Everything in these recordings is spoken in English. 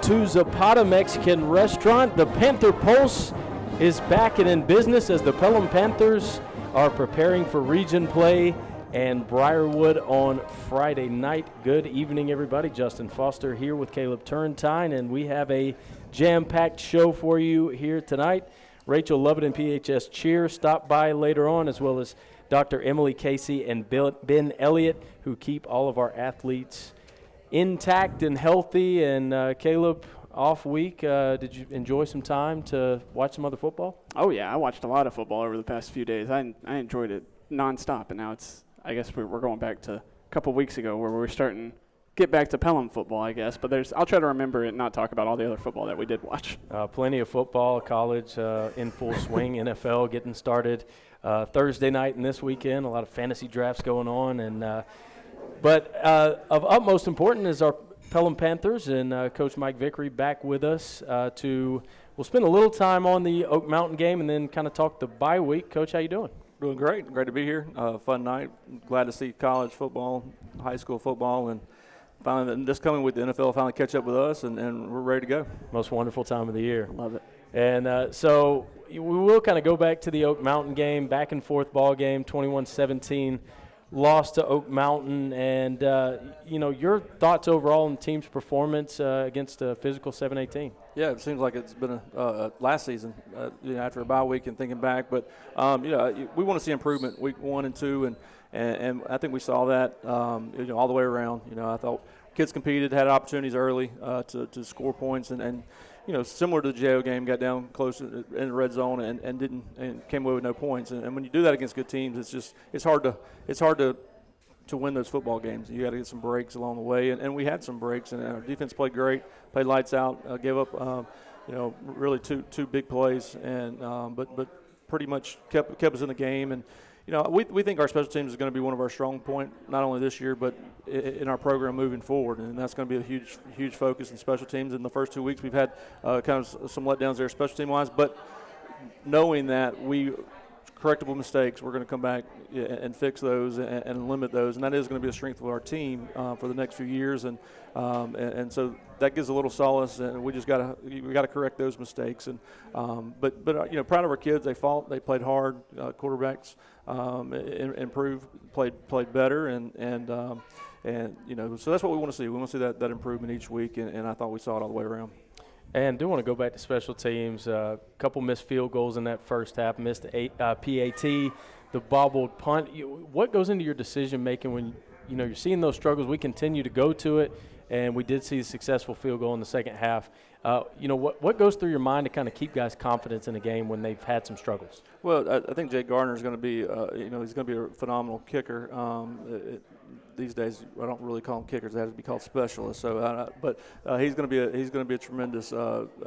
to Zapata Mexican Restaurant. The Panther Pulse is back and in business as the Pelham Panthers are preparing for region play and Briarwood on Friday night. Good evening, everybody. Justin Foster here with Caleb Turrentine, and we have a jam-packed show for you here tonight. Rachel Lovett and PHS Cheer stop by later on, as well as Dr. Emily Casey and Ben Elliott, who keep all of our athletes intact and healthy. And Caleb, off week, did you enjoy some time to watch some other football? Oh yeah, I watched a lot of football over the past few days. I enjoyed it nonstop, and now I guess we're going back to a couple weeks ago where we're starting to get back to Pelham football, I guess. But I'll try to remember and not talk about all the other football that we did watch. Plenty of football, college in full swing, NFL getting started Thursday night and this weekend. A lot of fantasy drafts going on, and but of utmost importance is our Pelham Panthers and Coach Mike Vickery back with us we'll spend a little time on the Oak Mountain game and then kind of talk the bye week. Coach, how you doing? Doing great. Great to be here. Fun night. Glad to see college football, high school football, and finally this coming with the NFL finally catch up with us, and we're ready to go. Most wonderful time of the year. Love it. And so we will kind of go back to the Oak Mountain game, back and forth ball game, 21-17. Lost to Oak Mountain, and your thoughts overall on the team's performance against a physical 7-18. Yeah, it seems like it's been last season after a bye week and thinking back, but we want to see improvement week 1 and 2, and I think we saw that all the way around. I thought kids competed, had opportunities early to score points, and similar to the JO game, got down close in the red zone and came away with no points. And when you do that against good teams, it's hard to win those football games. You got to get some breaks along the way, and we had some breaks, and our defense played great, played lights out, gave up really two big plays, and but pretty much kept us in the game. And we think our special teams is going to be one of our strong point, not only this year, but in our program moving forward. And that's going to be a huge focus in special teams. In the first 2 weeks, we've had kind of some letdowns there special team-wise. But knowing that correctable mistakes, we're going to come back and fix those and limit those. And that is going to be a strength of our team for the next few years. And so that gives a little solace, and we just got to correct those mistakes. And but proud of our kids. They fought, they played hard. Quarterbacks improved, played better, and so that's what we want to see. We want to see that improvement each week, and I thought we saw it all the way around. And I do want to go back to special teams. A couple missed field goals in that first half, missed PAT, the bobbled punt. What goes into your decision making when you're seeing those struggles? We continue to go to it, and we did see a successful field goal in the second half. What goes through your mind to kind of keep guys' confidence in a game when they've had some struggles? Well, I think Jake Gardner is going to be, he's going to be a phenomenal kicker. These days, I don't really call them kickers; they have to be called specialists. So, but he's going to be a tremendous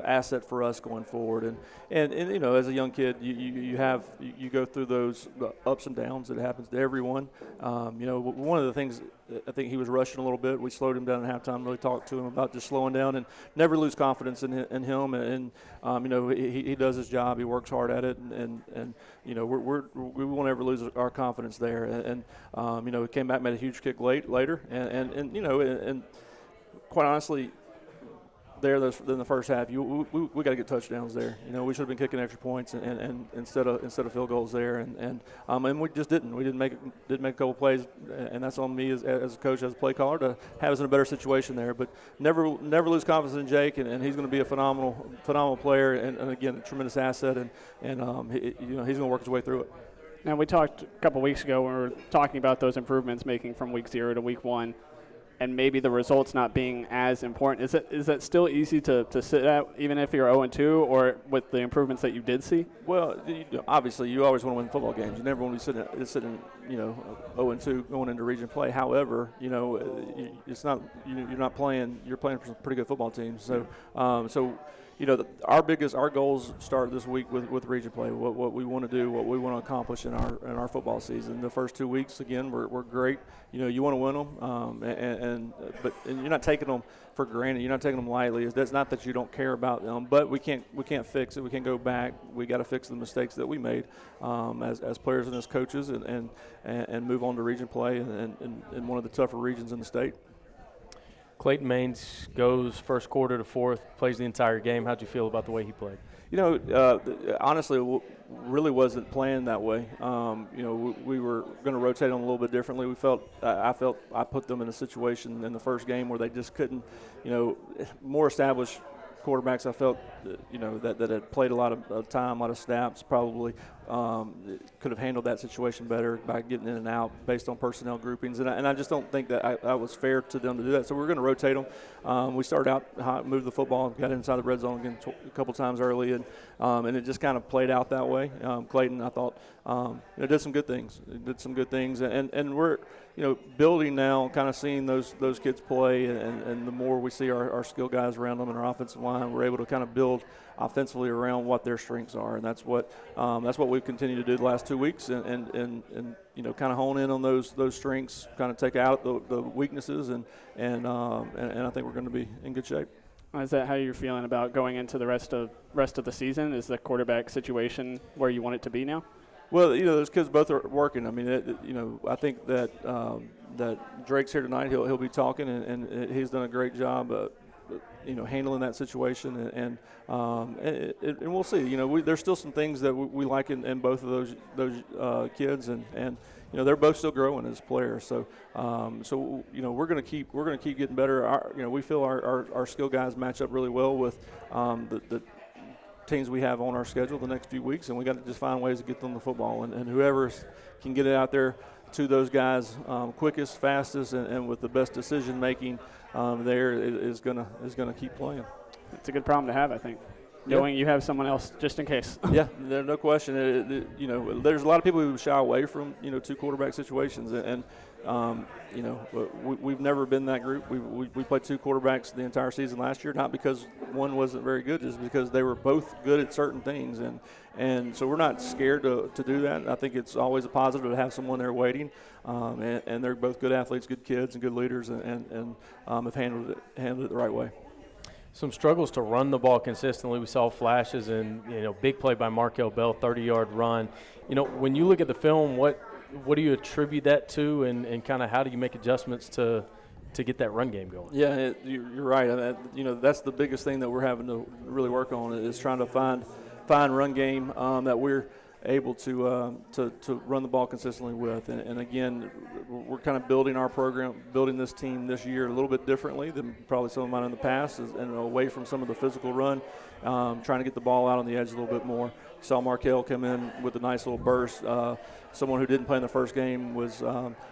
asset for us going forward. And as a young kid, you go through those ups and downs. It happens to everyone. One of the things, I think he was rushing a little bit. We slowed him down at halftime. Really talked to him about just slowing down and never lose confidence in him. And he does his job. He works hard at it. And we won't ever lose our confidence there. And he came back, made a huge kick later, and quite honestly, in the first half, we got to get touchdowns there. We should have been kicking extra points and instead of field goals there, and we just didn't. We didn't make a couple plays, and that's on me as a coach, as a play caller, to have us in a better situation there. But never lose confidence in Jake, and he's going to be a phenomenal player, and again, a tremendous asset, and he's going to work his way through it. Now, we talked a couple weeks ago when we were talking about those improvements making from week 0 to week 1, and maybe the results not being as important. Is that still easy to sit at, even if you're 0-2, or with the improvements that you did see? Well, obviously, you always want to win football games. You never want to be sitting 0-2 going into region play. However, it's not you're not playing. You're playing for some pretty good football teams. So, our goals start this week with region play. What we want to do, what we want to accomplish in our football season. The first 2 weeks, again, we're great. You want to win them, but you're not taking them for granted. You're not taking them lightly. That's not that you don't care about them, but we can't fix it. We can't go back. We got to fix the mistakes that we made as players and as coaches, and move on to region play in one of the tougher regions in the state. Clayton Maines goes first quarter to fourth, plays the entire game. How'd you feel about the way he played? Honestly, really wasn't planned that way. We were going to rotate them a little bit differently. I felt I put them in a situation in the first game where they just couldn't, more established quarterbacks I felt, that had played a lot of time, a lot of snaps, probably could have handled that situation better by getting in and out based on personnel groupings. And I just don't think that I was fair to them to do that. So we're going to rotate them. We started out high, moved the football, got inside the red zone again a couple times early, and it just kind of played out that way. Clayton, I thought, did some good things. And we're building now, kind of seeing those kids play, and the more we see our skill guys around them in our offensive line, we're able to kind of build offensively around what their strengths are, and that's what we've continued to do the last 2 weeks, and kind of hone in on those strengths, kind of take out the weaknesses, and I think we're going to be in good shape. Is that how you're feeling about going into the rest of the season? Is the quarterback situation where you want it to be now? Well, those kids both are working. I mean, I think that Drake's here tonight. He'll be talking, and he's done a great job, handling that situation, and we'll see. There's still some things that we like in both of those kids, and they're both still growing as players. So we're going to keep getting better. We feel our skill guys match up really well with the teams we have on our schedule the next few weeks, and we got to just find ways to get them the football, and whoever can get it out there to those guys quickest, fastest, and with the best decision making there is gonna keep playing. It's a good problem to have, I think. Knowing you have someone else just in case. Yeah, there's no question. There's a lot of people who shy away from two quarterback situations, and we've never been that group. We played two quarterbacks the entire season last year, not because one wasn't very good, just because they were both good at certain things, and so we're not scared to do that. I think it's always a positive to have someone there waiting, and they're both good athletes, good kids, and good leaders, and have handled it the right way. Some struggles to run the ball consistently. We saw flashes and big play by Markel Bell, 30-yard run. When you look at the film, what do you attribute that to, and kind of how do you make adjustments to get that run game going? Yeah, you're right. That's the biggest thing that we're having to really work on is trying to find run game that we're able to run the ball consistently with. And again, we're kind of building our program, building this team this year a little bit differently than probably some of mine in the past, and away from some of the physical run, trying to get the ball out on the edge a little bit more. Saw Markel come in with a nice little burst. Someone who didn't play in the first game was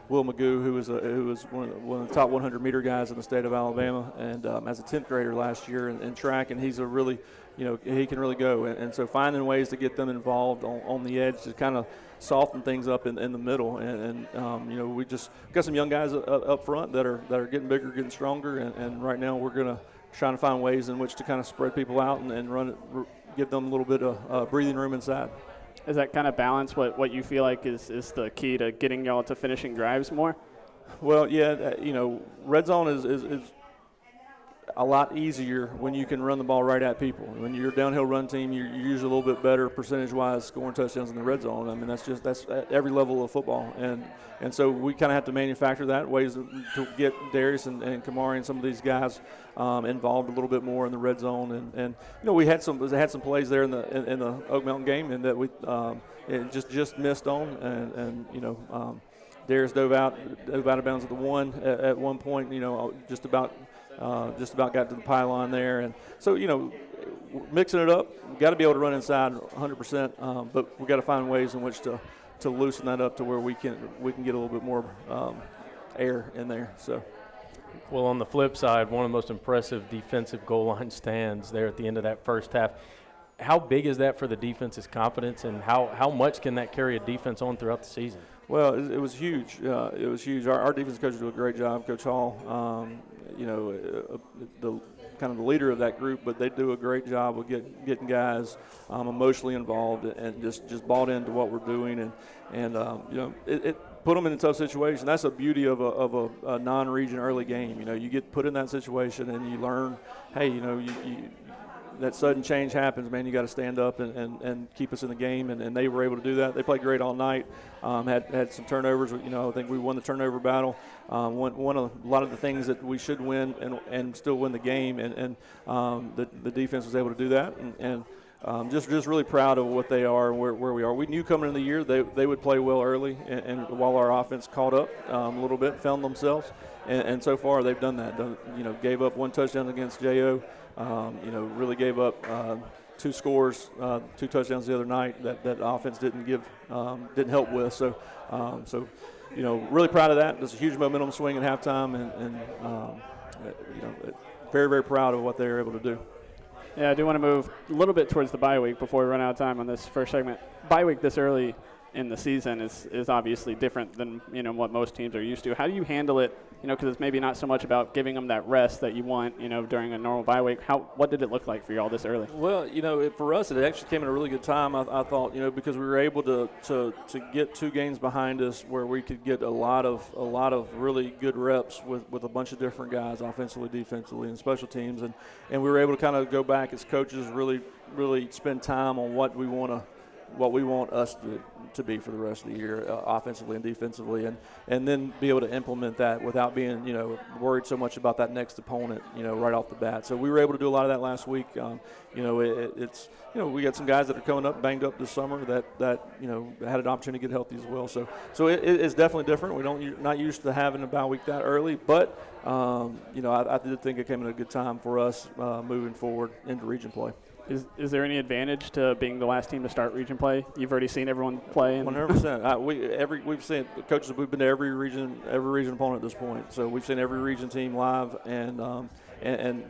Will Magoo, who was one of the top 100-meter guys in the state of Alabama, and as a 10th grader last year in track, and he's a really he can really go. And so finding ways to get them involved on the edge to kind of soften things up in the middle. And we just got some young guys up front that are getting bigger, getting stronger. And right now we're going to try to find ways in which to kind of spread people out and run it, give them a little bit of breathing room inside. Is that kind of balance what you feel like is the key to getting y'all to finishing drives more? Well, yeah, red zone is a lot easier when you can run the ball right at people. When you're a downhill run team, you're usually a little bit better percentage-wise scoring touchdowns in the red zone. I mean, that's at every level of football. And so we kind of have to manufacture that, ways to get Darius and Kamari and some of these guys involved a little bit more in the red zone. And we had some plays there in the Oak Mountain game and that we just missed on. And Darius dove out of bounds at the one at one point, just about got to the pylon there. And so, mixing it up, we've got to be able to run inside 100%, but we've got to find ways in which to loosen that up to where we can get a little bit more air in there. So. Well, on the flip side, one of the most impressive defensive goal line stands there at the end of that first half. How big is that for the defense's confidence, and how much can that carry a defense on throughout the season? Well, it was huge. It was huge. Our defense coach did a great job, Coach Hall. The kind of the leader of that group, but they do a great job of getting guys emotionally involved and just bought into what we're doing, and it put them in a tough situation. That's the beauty of a non-region early game. You get put in that situation and you learn, hey, that sudden change happens, man, you got to stand up and keep us in the game, and they were able to do that. They played great all night. Had some turnovers. I think we won the turnover battle. One of a lot of the things that we should win and still win the game, and the defense was able to do that, and just really proud of what they are and where we are. We knew coming into the year they would play well early, and while our offense caught up a little bit, found themselves, and so far they've done that. Gave up 1 touchdown against Jo. Really gave up 2 scores, 2 touchdowns the other night that offense didn't help with. So really proud of that. There's a huge momentum swing at halftime, and very, very proud of what they were able to do. Yeah, I do want to move a little bit towards the bye week before we run out of time on this first segment. Bye week this early in the season is obviously different than what most teams are used to. How do you handle it? Because it's maybe not so much about giving them that rest that you want, during a normal bye week. What did it look like for you all this early? Well, for us, it actually came at a really good time. I thought, because we were able to get 2 games behind us where we could get a lot of really good reps with a bunch of different guys, offensively, defensively, and special teams, and we were able to kind of go back as coaches, really spend time on what we want us to be for the rest of the year, offensively and defensively, and then be able to implement that without being, worried so much about that next opponent, right off the bat. So we were able to do a lot of that last week. We got some guys that are coming up banged up this summer that had an opportunity to get healthy as well. So it's definitely different. We're not used to having a bye week that early, but I did think it came at a good time for us moving forward into region play. Is there any advantage to being the last team to start region play? You've already seen everyone play. 100%. We've seen coaches. We've been to every region opponent at this point. So we've seen every region team live, and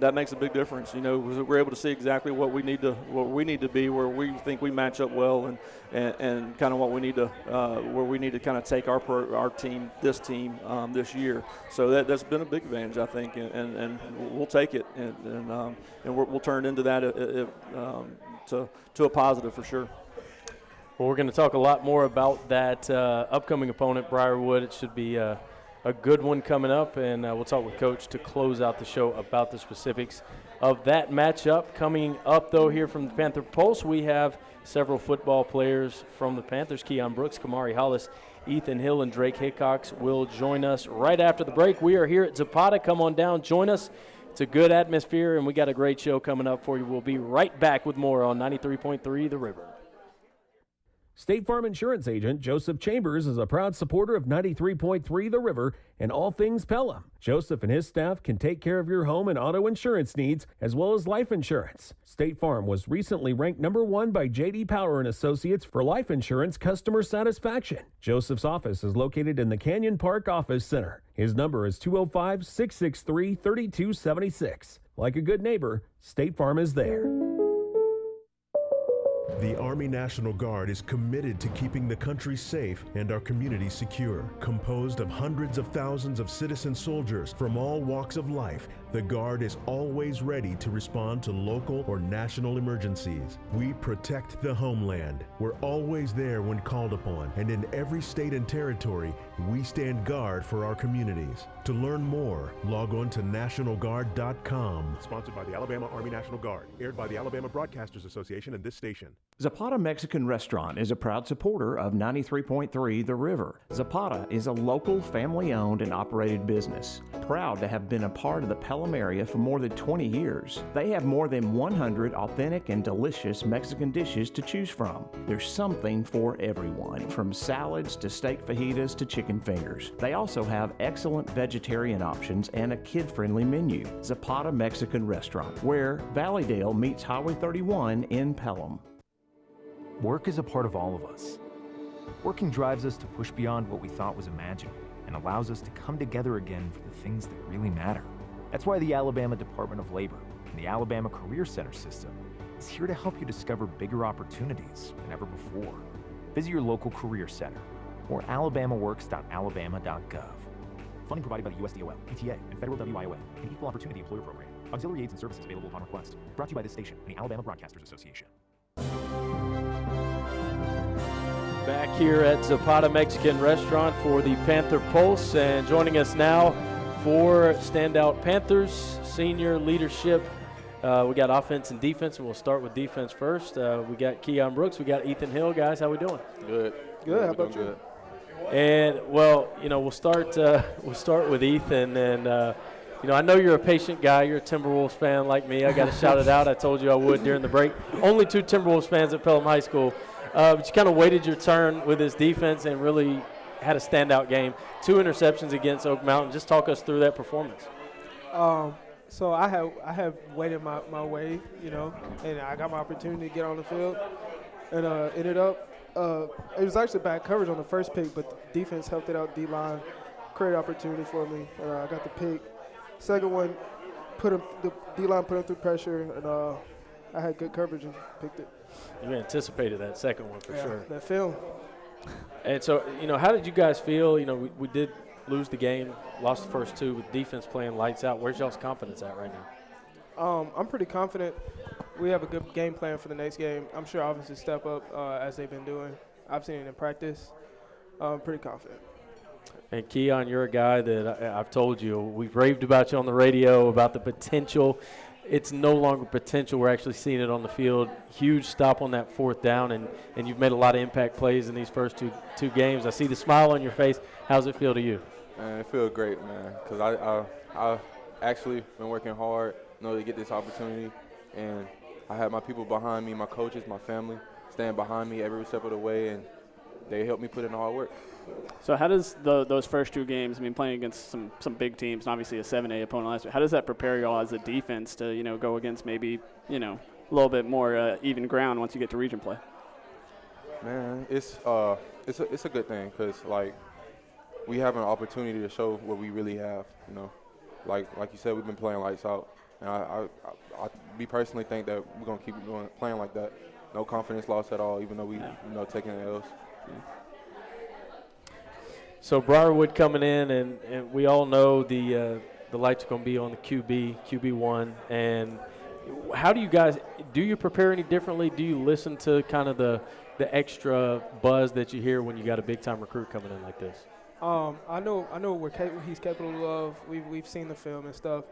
that makes a big difference. We're able to see exactly what we need to be, where we think we match up well, and kind of what we need to where we need to kind of take our team this year. So that's been a big advantage, I think, and we'll take it, and we'll turn into that to a positive for sure. Well, we're going to talk a lot more about that upcoming opponent, Briarwood. It should be a good one coming up, and we'll talk with Coach to close out the show about the specifics of that matchup. Coming up, though, here from the Panther Pulse, we have several football players from the Panthers. Keon Brooks, Kamari Hollis, Ethan Hill, and Drake Hickox will join us right after the break. We are here at Zapata. Come on down, join us. It's a good atmosphere, and we got a great show coming up for you. We'll be right back with more on 93.3 The River. State Farm Insurance Agent Joseph Chambers is a proud supporter of 93.3 The River and all things Pelham. Joseph and his staff can take care of your home and auto insurance needs as well as life insurance. State Farm was recently ranked #1 by J.D. Power & Associates for life insurance customer satisfaction. Joseph's office is located in the Canyon Park Office Center. His number is 205-663-3276. Like a good neighbor, State Farm is there. The Army National Guard is committed to keeping the country safe and our communities secure. Composed of hundreds of thousands of citizen soldiers from all walks of life, the Guard is always ready to respond to local or national emergencies. We protect the homeland. We're always there when called upon, and in every state and territory, we stand guard for our communities. To learn more, log on to nationalguard.com. Sponsored by the Alabama Army National Guard. Aired by the Alabama Broadcasters Association and this station. Zapata Mexican Restaurant is a proud supporter of 93.3 The River. Zapata is a local, family-owned and operated business. Proud to have been a part of the Pelham area for more than 20 years. They have more than 100 authentic and delicious Mexican dishes to choose from. There's something for everyone, from salads to steak fajitas to chicken fingers. They also have excellent vegetarian options and a kid-friendly menu. Zapata Mexican Restaurant, where Valleydale meets Highway 31 in Pelham. Work is a part of all of us. Working drives us to push beyond what we thought was imaginable and allows us to come together again for the things that really matter. That's why the Alabama Department of Labor and the Alabama Career Center system is here to help you discover bigger opportunities than ever before. Visit your local career center or alabamaworks.alabama.gov. Funding provided by the USDOL, PTA, and Federal WIOA, and Equal Opportunity Employer Program. Auxiliary aids and services available upon request. Brought to you by this station and the Alabama Broadcasters Association. Back here at Zapata Mexican Restaurant for the Panther Pulse, and joining us now for Standout Panthers Senior Leadership We got offense and defense, and we'll start with defense first. We got Keon Brooks. We got Ethan Hill. Guys, how we doing? Good. Good. How about you? Good. And, well, we'll start with Ethan. And, I know you're a patient guy. You're a Timberwolves fan like me. I got to shout it out. I told you I would during the break. Only 2 Timberwolves fans at Pelham High School. But you kind of waited your turn with this defense and really had a standout game. 2 interceptions against Oak Mountain. Just talk us through that performance. So I have waited my way, and I got my opportunity to get on the field, and ended up. It was actually bad coverage on the first pick, but the defense helped it out. D-line created opportunity for me. I got the pick. Second one, the D-line put him through pressure, and I had good coverage and picked it. You anticipated that second one for sure. That film. And so, how did you guys feel? We did lose the game, lost the first 2 with defense playing lights out. Where's y'all's confidence at right now? I'm pretty confident we have a good game plan for the next game. I'm sure offense will step up as they've been doing. I've seen it in practice. I'm pretty confident. And Keon, you're a guy that I've told you, we've raved about you on the radio, about the potential. It's no longer potential. We're actually seeing it on the field. Huge stop on that 4th down, and you've made a lot of impact plays in these first two games. I see the smile on your face. How's it feel to you? Man, it feels great, man, because I actually been working hard, to get this opportunity, and I had my people behind me, my coaches, my family, stand behind me every step of the way, and they helped me put in the hard work. So how does those first 2 games, playing against some big teams, and obviously a 7A opponent last week, how does that prepare you all as a defense to, go against maybe, a little bit more even ground once you get to region play? Man, it's a good thing because, we have an opportunity to show what we really have, Like you said, we've been playing lights out. And I personally think that we're going to keep playing like that. No confidence loss at all, even though we, taking the L's. Yeah. So Briarwood coming in, and we all know the lights are going to be on the QB1. And how do you guys – do you prepare any differently? Do you listen to kind of the extra buzz that you hear when you got a big-time recruit coming in like this? I know he's capable of. We've seen the film and stuff,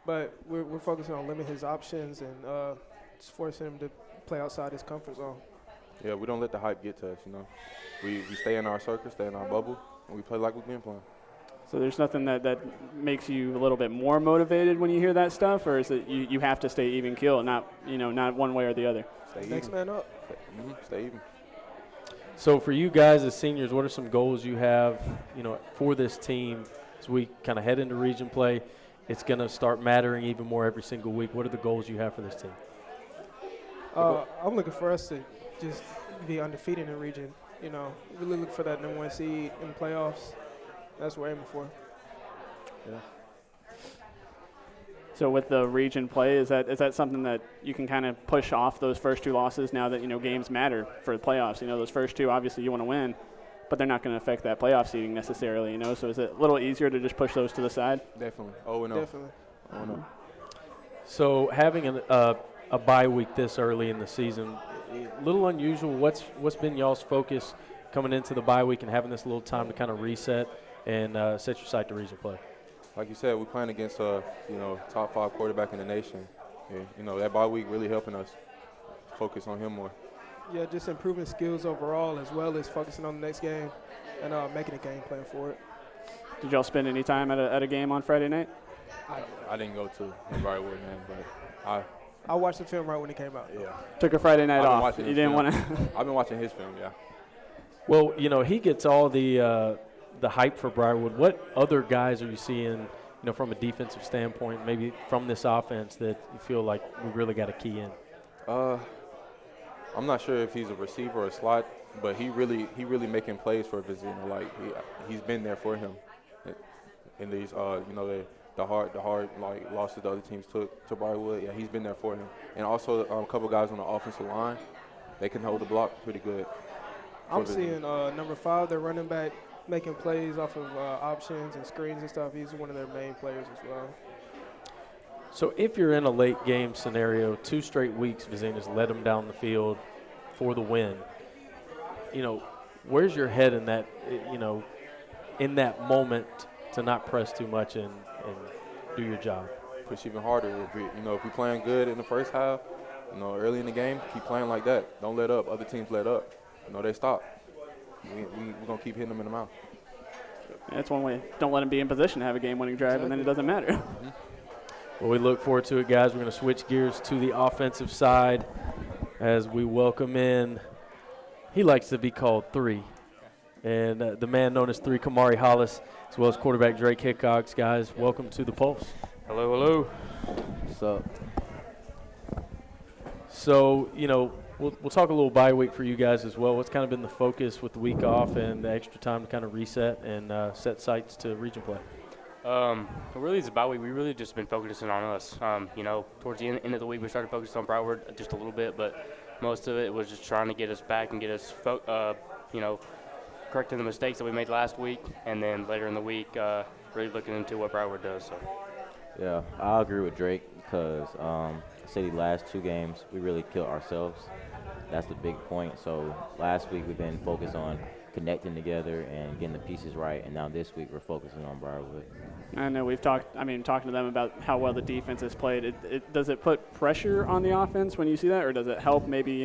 but we're focusing on limiting his options and just forcing him to play outside his comfort zone. Yeah, we don't let the hype get to us, We stay in our circle, stay in our bubble, and we play like we've been playing. So there's nothing that makes you a little bit more motivated when you hear that stuff, or is it you have to stay even keel, not one way or the other? Stay Next even. man up. Stay even. So for you guys as seniors, what are some goals you have, for this team as we kind of head into region play? It's going to start mattering even more every single week. What are the goals you have for this team? I'm looking for us to just be undefeated in the region. Really look for that #1 seed in the playoffs. That's what we're aiming for. Yeah. So with the region play, is that something that you can kind of push off those first 2 losses now that games matter for the playoffs? Those first 2 obviously you want to win, but they're not going to affect that playoff seeding necessarily. So is it a little easier to just push those to the side? Definitely. Oh no. Definitely. Oh no. So having a bye week this early in the season, a little unusual. What's been y'all's focus coming into the bye week and having this little time to kind of reset and set your sight to region play? Like you said, we're playing against a top 5 quarterback in the nation. Yeah, that bye week really helping us focus on him more. Yeah, just improving skills overall as well as focusing on the next game and making a game plan for it. Did y'all spend any time at a game on Friday night? I didn't go to Briarwood, man, but I watched the film right when it came out. Yeah. Took a Friday night off. You didn't want to. I've been watching his film, yeah. Well, he gets all the hype for Briarwood. What other guys are you seeing, from a defensive standpoint, maybe from this offense that you feel like we really got a key in? I'm not sure if he's a receiver or a slot, but he really making plays for Vizina. Like he's been there for him in these the hard losses the other teams took to Briarwood. Yeah, he's been there for him, and also a couple guys on the offensive line, they can hold the block pretty good. I'm seeing number 5, their running back, making plays off of options and screens and stuff. He's one of their main players as well. So if you're in a late game scenario, 2 straight weeks, Vizina's led them down the field for the win. Where's your head in that, in that moment to not press too much and do your job? push even harder. If we playing good in the first half, early in the game, keep playing like that. Don't let up. Other teams let up. They stop. We're gonna keep hitting them in the mouth. That's one way. Don't let them be in position to have a game-winning drive, and then it doesn't matter. Mm-hmm. Well, we look forward to it, guys. We're going to switch gears to the offensive side as we welcome in. He likes to be called 3. And the man known as 3, Kamari Hollis, as well as quarterback Drake Hickox. Guys, welcome to the Pulse. Hello, hello. What's up? So, we'll talk a little bye week for you guys as well. What's kind of been the focus with the week off and the extra time to kind of reset and set sights to region play? Really, it's a bye week. We really just been focusing on us. Towards the end of the week, we started focusing on Broward just a little bit, but most of it was just trying to get us back and get us, correcting the mistakes that we made last week, and then later in the week, really looking into what Broward does. So. Yeah, I agree with Drake because City last 2 games, we really killed ourselves. That's the big point. So last week we've been focused on connecting together and getting the pieces right, and now this week we're focusing on Briarwood. I know we've talking to them about how well the defense has played. Does it put pressure on the offense when you see that, or does it help maybe,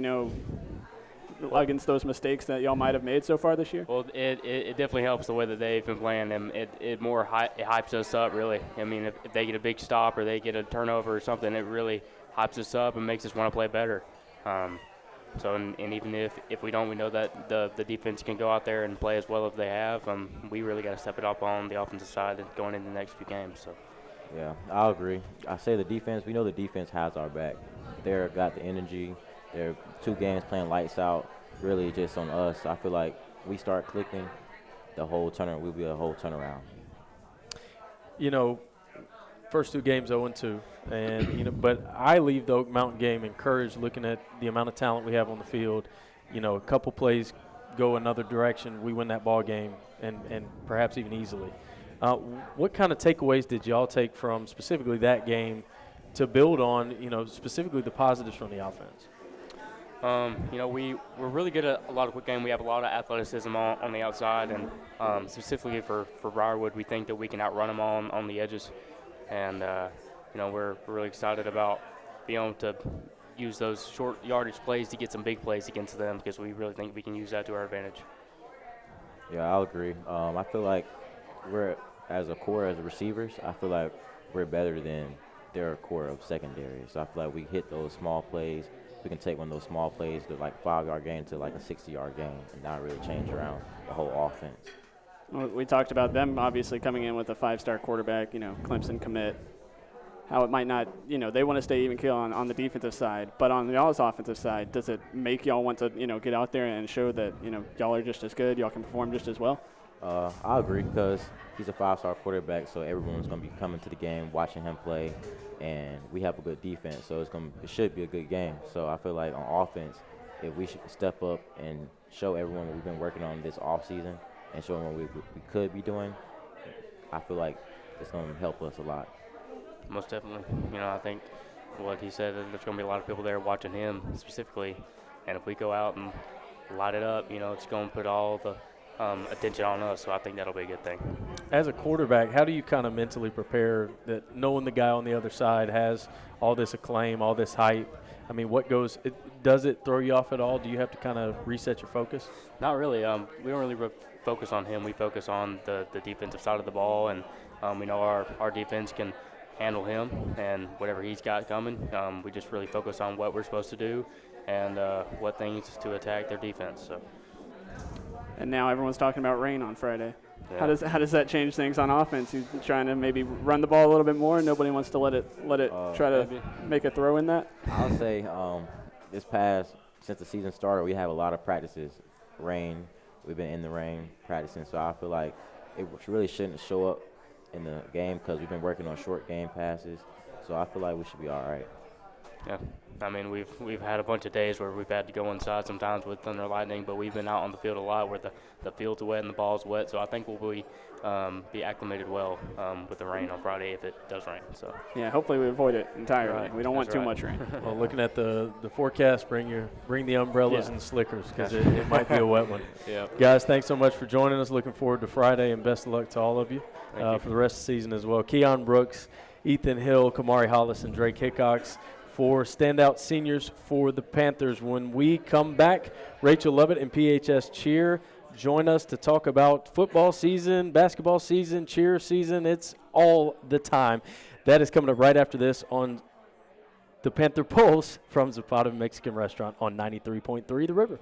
against those mistakes that y'all might have made so far this year? Well, it definitely helps the way that they've been playing, and it hypes us up, really. I mean, if they get a big stop or they get a turnover or something, it really hypes us up and makes us want to play better. And even if we don't, we know that the defense can go out there and play as well as they have. We really got to step it up on the offensive side going into the next few games. So. Yeah, I'll agree. I say the defense, we know the defense has our back. They've got the energy. They're 2 games playing lights out, really just on us. I feel like we start clicking, we'll be a whole turnaround. First 2 games 0-2, and but I leave the Oak Mountain game encouraged, looking at the amount of talent we have on the field. A couple plays go another direction, we win that ball game, and perhaps even easily. What kind of takeaways did y'all take from specifically that game to build on? Specifically the positives from the offense. We're really good at a lot of quick game. We have a lot of athleticism on the outside, and specifically for Briarwood, we think that we can outrun them on the edges. And, we're really excited about being able to use those short yardage plays to get some big plays against them, because we really think we can use that to our advantage. Yeah, I'll agree. I feel like as a core, as receivers, I feel like we're better than their core of secondary. So I feel like we hit those small plays. We can take one of those small plays to 5-yard gain to a 60-yard gain and not really change around the whole offense. Well, we talked about them obviously coming in with a 5-star quarterback, Clemson commit. How it might not, they want to stay even keel on the defensive side. But on y'all's offensive side, does it make y'all want to, get out there and show that, y'all are just as good, y'all can perform just as well? I agree, because he's a 5-star quarterback, so everyone's going to be coming to the game, watching him play, and we have a good defense, so it should be a good game. So I feel like on offense, if we should step up and show everyone what we've been working on this offseason and show them what we could be doing, I feel like it's going to help us a lot. Most definitely. I think what he said, there's going to be a lot of people there watching him specifically, and if we go out and light it up, it's going to put all the attention on us, so I think that'll be a good thing. As a quarterback, how do you kind of mentally prepare that knowing the guy on the other side has all this acclaim, all this hype? I mean, does it throw you off at all? Do you have to kind of reset your focus? Not really. We don't really focus on him. We focus on the defensive side of the ball, and we know our defense can handle him and whatever he's got coming. We just really focus on what we're supposed to do and what things to attack their defense. So. And now everyone's talking about rain on Friday. Yeah. How does that change things on offense? He's trying to maybe run the ball a little bit more, and nobody wants to let it try to make a throw in that. I'll say since the season started, we have a lot of practices. Rain, we've been in the rain practicing, so I feel like it really shouldn't show up in the game because we've been working on short game passes. So I feel like we should be all right. Yeah, I mean, we've had a bunch of days where we've had to go inside sometimes with thunder and lightning, but we've been out on the field a lot where the field's wet and the ball's wet, so I think we'll be acclimated well with the rain on Friday if it does rain. So yeah, hopefully we avoid it entirely. Right. We don't want too much rain. Well, looking at the forecast, bring the umbrellas and slickers because it might be a wet one. Yeah. Guys, thanks so much for joining us. Looking forward to Friday, and best of luck to all of you for the rest of the season as well. Keon Brooks Ethan Hill, Kamari Hollis, and Drake Hickox for standout seniors for the Panthers. When we come back, Rachel Lovett and PHS Cheer join us to talk about football season, basketball season, cheer season. It's all the time. That is coming up right after this on the Panther Pulse from Zapata Mexican Restaurant on 93.3 The River.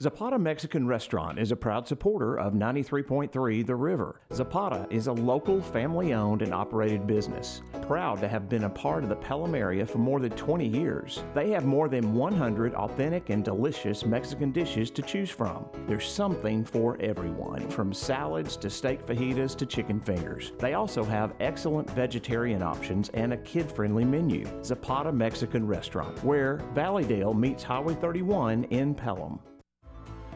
Zapata Mexican Restaurant is a proud supporter of 93.3 The River. Zapata is a local family-owned and operated business, proud to have been a part of the Pelham area for more than 20 years. They have more than 100 authentic and delicious Mexican dishes to choose from. There's something for everyone, from salads to steak fajitas to chicken fingers. They also have excellent vegetarian options and a kid-friendly menu. Zapata Mexican Restaurant, where Valleydale meets Highway 31 in Pelham.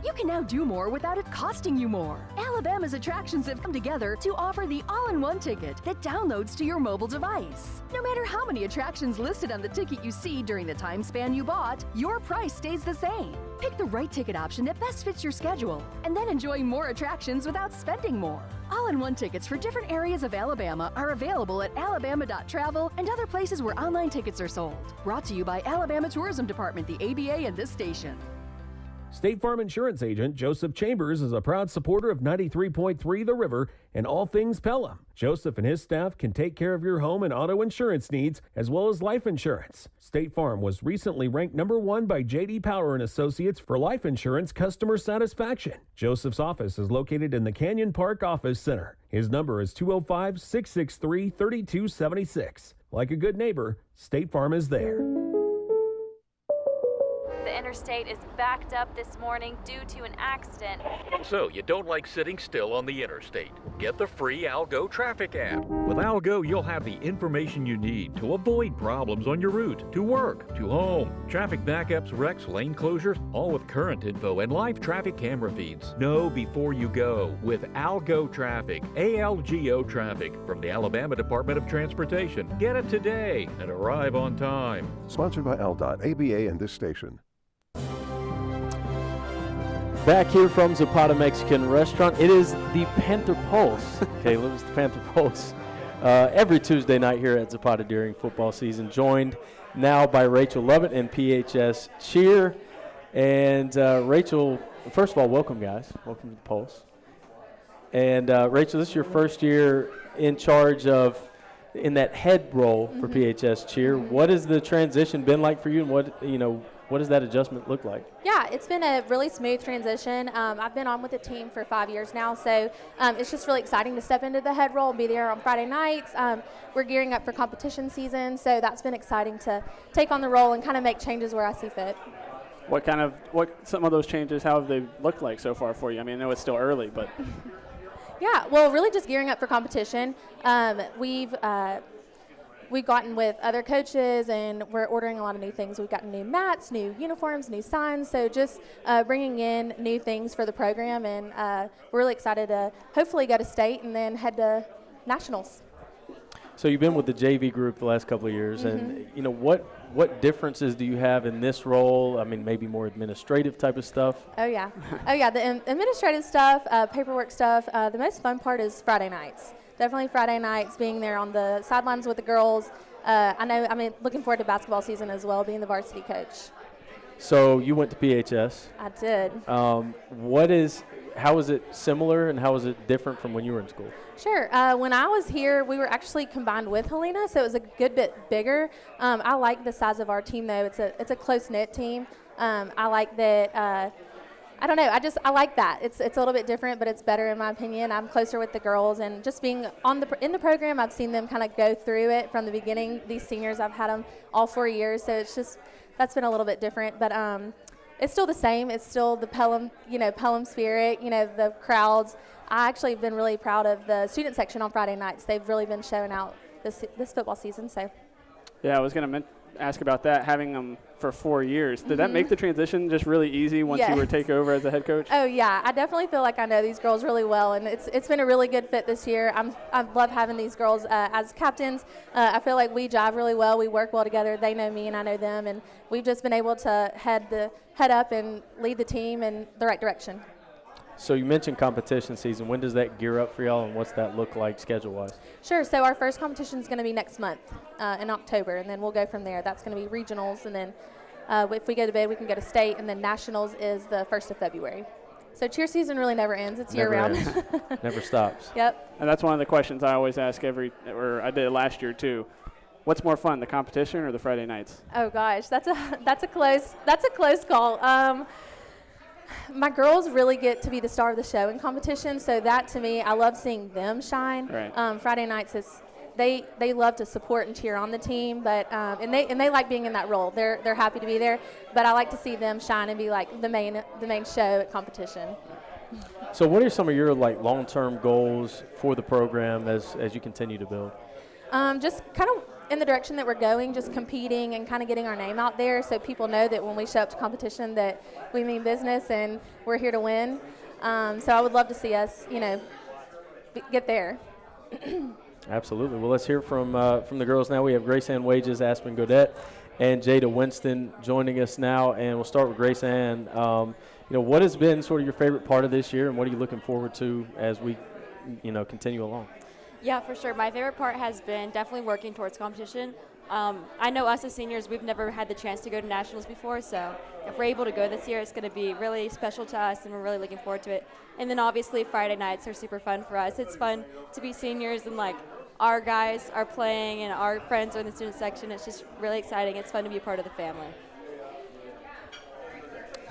You can now do more without it costing you more. Alabama's attractions have come together to offer the all-in-one ticket that downloads to your mobile device. No matter how many attractions listed on the ticket you see during the time span you bought, your price stays the same. Pick the right ticket option that best fits your schedule, and then enjoy more attractions without spending more. All-in-one tickets for different areas of Alabama are available at alabama.travel and other places where online tickets are sold. Brought to you by Alabama Tourism Department, the ABA, and this station. State Farm Insurance Agent Joseph Chambers is a proud supporter of 93.3 The River and all things Pelham. Joseph and his staff can take care of your home and auto insurance needs as well as life insurance. State Farm was recently ranked #1 by J.D. Power and Associates for life insurance customer satisfaction. Joseph's office is located in the Canyon Park Office Center. His number is 205-663-3276. Like a good neighbor, State Farm is there. The interstate is backed up this morning due to an accident. So you don't like sitting still on the interstate? Get the free Algo traffic app. With Algo, you'll have the information you need to avoid problems on your route, to work, to home. Traffic backups, wrecks, lane closures, all with current info and live traffic camera feeds. Know before you go with Algo Traffic, ALGO Traffic from the Alabama Department of Transportation. Get it today and arrive on time. Sponsored by LDOT, ABA, and this station. Back here from Zapata Mexican Restaurant, it is the Panther Pulse. Caleb, it's the Panther Pulse. Every Tuesday night here at Zapata during football season, joined now by Rachel Lovett and PHS Cheer. And Rachel, first of all, welcome, guys. Welcome to the Pulse. And Rachel, this is your first year in charge of, in that head role for PHS Cheer. What has the transition been like for you, and what does that adjustment look like? Yeah, it's been a really smooth transition. I've been on with the team for 5 years now, so it's just really exciting to step into the head role and be there on Friday nights. We're gearing up for competition season, so that's been exciting to take on the role and kind of make changes where I see fit. What some of those changes, how have they looked like so far for you? I mean, I know it's still early, but. Yeah, well, really just gearing up for competition. We've gotten with other coaches, and we're ordering a lot of new things. We've gotten new mats, new uniforms, new signs, so just bringing in new things for the program, and we're really excited to hopefully go to state and then head to nationals. So you've been with the JV group the last couple of years, and what differences do you have in this role? I mean, maybe more administrative type of stuff. Oh yeah, the administrative stuff, paperwork stuff. The most fun part is Friday nights. Definitely Friday nights, being there on the sidelines with the girls. I'm looking forward to basketball season as well, being the varsity coach. So you went to PHS. I did. How is it similar, and how is it different from when you were in school? Sure. When I was here, we were actually combined with Helena, so it was a good bit bigger. I like the size of our team, though. It's a close-knit team. I like that. I don't know. I like that. It's a little bit different, but it's better in my opinion. I'm closer with the girls, and just being in the program, I've seen them kind of go through it from the beginning. These seniors, I've had them all 4 years, so that's been a little bit different. But it's still the same. It's still the Pelham spirit. The crowds. I actually have been really proud of the student section on Friday nights. They've really been showing out this football season. So. Yeah, I was going to ask about that, having them for 4 years. Did that make the transition just really easy once you were take over as a head coach? Oh yeah, I definitely feel like I know these girls really well, and it's been a really good fit this year. I love having these girls as captains. I feel like we jive really well. We work well together. They know me and I know them, and we've just been able to head up and lead the team in the right direction. So you mentioned competition season. When does that gear up for y'all, and what's that look like schedule-wise? Sure. So our first competition is going to be next month in October, and then we'll go from there. That's going to be regionals, and then if we go to bid, we can go to state, and then nationals is the 1st of February. So cheer season really never ends. It's year-round. Never stops. Yep. And that's one of the questions I always ask or I did last year too. What's more fun, the competition or the Friday nights? Oh gosh, that's a close call. My girls really get to be the star of the show in competition, so that to me, I love seeing them shine. Right. Friday nights is they love to support and cheer on the team, but and they like being in that role. They're happy to be there, but I like to see them shine and be like the main show at competition. So what are some of your like long-term goals for the program as you continue to build? Just kind of in the direction that we're going, just competing and kind of getting our name out there so people know that when we show up to competition that we mean business and we're here to win. So I would love to see us, get there. Absolutely. Well, let's hear from the girls now. We have Grace Ann Wages, Aspen Godet, and Jada Winston joining us now. And we'll start with Grace Ann. What has been sort of your favorite part of this year, and what are you looking forward to as we, continue along? Yeah, for sure. My favorite part has been definitely working towards competition. I know us as seniors, we've never had the chance to go to nationals before, so if we're able to go this year, it's going to be really special to us, and we're really looking forward to it. And then obviously Friday nights are super fun for us. It's fun to be seniors and our guys are playing and our friends are in the student section. It's just really exciting. It's fun to be a part of the family.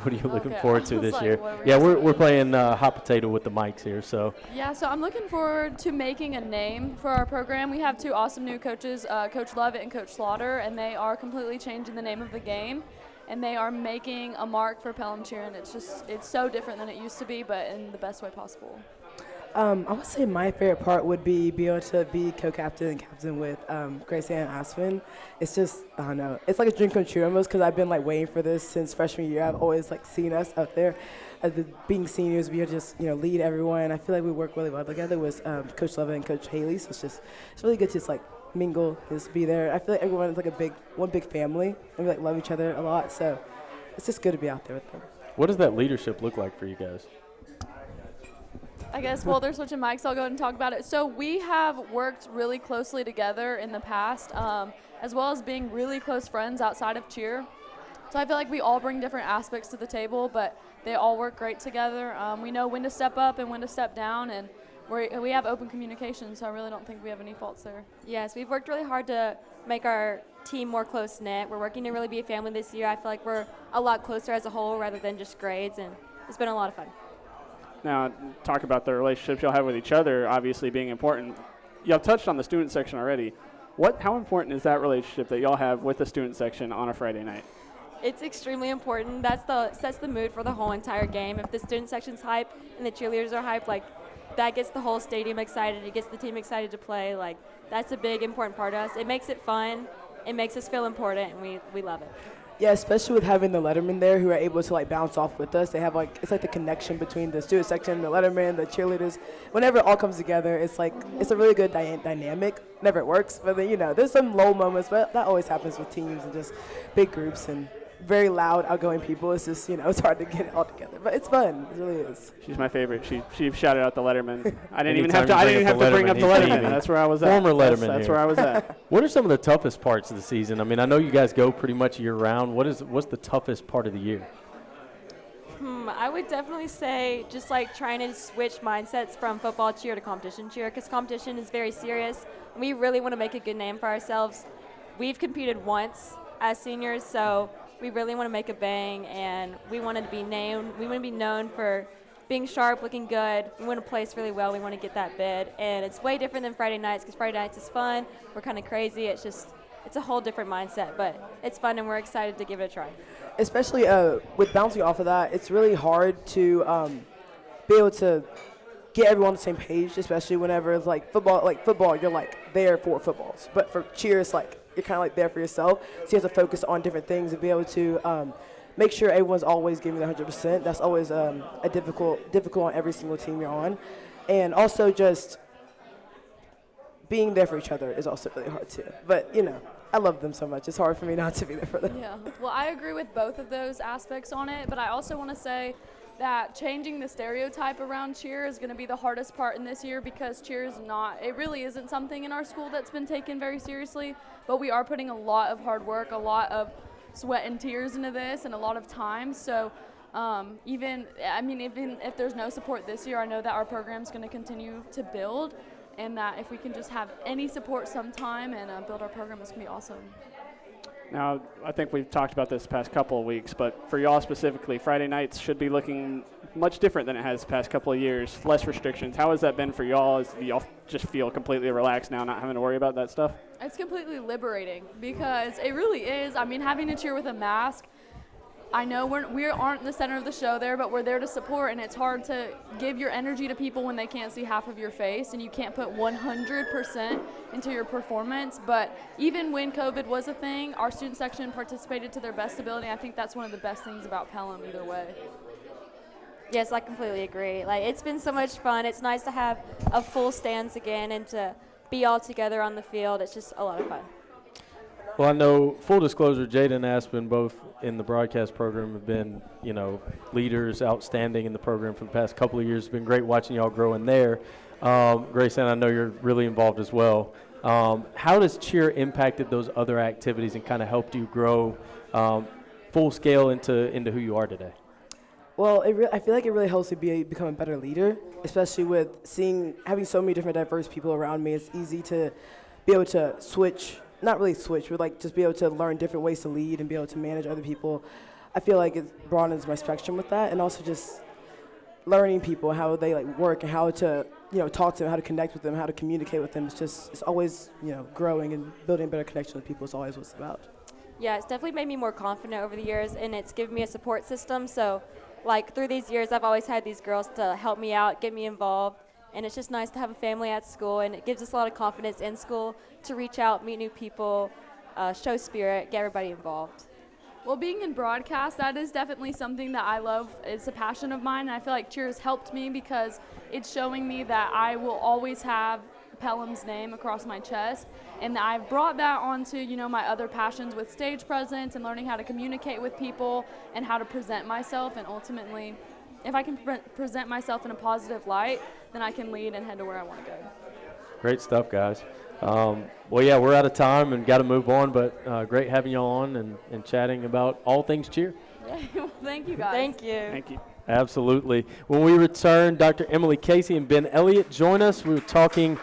What are you looking forward to this year? Yeah, we're playing hot potato with the mics here, so. Yeah, so I'm looking forward to making a name for our program. We have 2 awesome new coaches, Coach Lovett and Coach Slaughter, and they are completely changing the name of the game, and they are making a mark for Pelham Cheer, and it's so different than it used to be, but in the best way possible. I would say my favorite part would be able to be co-captain and captain with Grace Ann and Aspen. It's just, I don't know, it's like a dream come true almost because I've been waiting for this since freshman year. I've always seen us up there as being seniors, be able to just lead everyone. I feel like we work really well together with Coach Lovett and Coach Haley. So it's really good to just mingle, just be there. I feel like everyone is one big family and we love each other a lot. So it's just good to be out there with them. What does that leadership look like for you guys? I guess while they're switching mics, I'll go ahead and talk about it. So we have worked really closely together in the past, as well as being really close friends outside of cheer. So I feel like we all bring different aspects to the table, but they all work great together. We know when to step up and when to step down, and we have open communication, so I really don't think we have any faults there. Yes, we've worked really hard to make our team more close-knit. We're working to really be a family this year. I feel like we're a lot closer as a whole rather than just grades, and it's been a lot of fun. Now, talk about the relationships y'all have with each other, obviously being important. Y'all touched on the student section already. How important is that relationship that y'all have with the student section on a Friday night? It's extremely important. Sets the mood for the whole entire game. If the student section's hype and the cheerleaders are hype, that gets the whole stadium excited. It gets the team excited to play. That's a big, important part of us. It makes it fun. It makes us feel important, and we love it. Yeah, especially with having the lettermen there who are able to bounce off with us. They have it's the connection between the student section, the lettermen, the cheerleaders. Whenever it all comes together, it's a really good dynamic. Never it works, but then, there's some low moments, but that always happens with teams and just big groups and very loud, outgoing people. It's just, it's hard to get it all together, but it's fun. It really is. She's my favorite. She shouted out the Letterman. I didn't even have to bring up the Letterman. That's where I was at. Former Letterman. That's where I was at. What are some of the toughest parts of the season? I mean, I know you guys go pretty much year round. What's the toughest part of the year? I would definitely say just trying to switch mindsets from football cheer to competition cheer, because competition is very serious. We really want to make a good name for ourselves. We've competed once as seniors, so we really want to make a bang, and we want to be named. We want to be known for being sharp, looking good. We want to place really well. We want to get that bid, and it's way different than Friday nights because Friday nights is fun. We're kind of crazy. It's a whole different mindset, but it's fun, and we're excited to give it a try. Especially with bouncing off of that, it's really hard to be able to get everyone on the same page, especially whenever it's football, you're there for footballs, but for cheer, it's you're kind of there for yourself, so you have to focus on different things and be able to make sure everyone's always giving 100%. That's always a difficult on every single team you're on. And also just being there for each other is also really hard too. But, I love them so much. It's hard for me not to be there for them. Yeah, well, I agree with both of those aspects on it, but I also want to say that changing the stereotype around cheer is going to be the hardest part in this year, because cheer is not, it really isn't something in our school that's been taken very seriously, but we are putting a lot of hard work, a lot of sweat and tears into this, and a lot of time. So even if there's no support this year, I know that our program's going to continue to build, and that if we can just have any support sometime and build our program, it's going to be awesome. Now, I think we've talked about this past couple of weeks, but for y'all specifically, Friday nights should be looking much different than it has the past couple of years. Less restrictions. How has that been for y'all? Do y'all just feel completely relaxed now, not having to worry about that stuff? It's completely liberating, because it really is. I mean, having to cheer with a mask, I know we aren't the center of the show there, but we're there to support, and it's hard to give your energy to people when they can't see half of your face, and you can't put 100% into your performance. But even when COVID was a thing, our student section participated to their best ability. I think that's one of the best things about Pelham either way. Yes, I completely agree. Like, it's been so much fun. It's nice to have a full stands again and to be all together on the field. It's just a lot of fun. Well, I know, full disclosure, Jada and Aspen, both in the broadcast program, have been, leaders, outstanding in the program for the past couple of years. It's been great watching y'all grow in there. Grayson, I know you're really involved as well. How does cheer impacted those other activities and kind of helped you grow full scale into who you are today? Well, I feel like it really helps me become a better leader, especially with having so many different diverse people around me. It's easy to be able to not really switch, but like just be able to learn different ways to lead and be able to manage other people. I feel like it's broadens my spectrum with that, and also just learning people, how they work and how to talk to them, how to connect with them, how to communicate with them. It's always growing and building a better connection with people is always what it's about. Yeah, it's definitely made me more confident over the years, and it's given me a support system. So through these years, I've always had these girls to help me out, get me involved. And it's just nice to have a family at school, and it gives us a lot of confidence in school to reach out, meet new people, show spirit, get everybody involved. Well, being in broadcast, that is definitely something that I love. It's a passion of mine, and I feel like cheer has helped me because it's showing me that I will always have Pelham's name across my chest, and I've brought that onto my other passions with stage presence and learning how to communicate with people and how to present myself, and ultimately, if I can present myself in a positive light, then I can lead and head to where I want to go. Great stuff, guys. Well, yeah, we're out of time and got to move on, but great having you on and chatting about all things cheer. Well, thank you, guys. Thank you. Thank you. Absolutely. When we return, Dr. Emily Casey and Ben Elliott join us. We were talking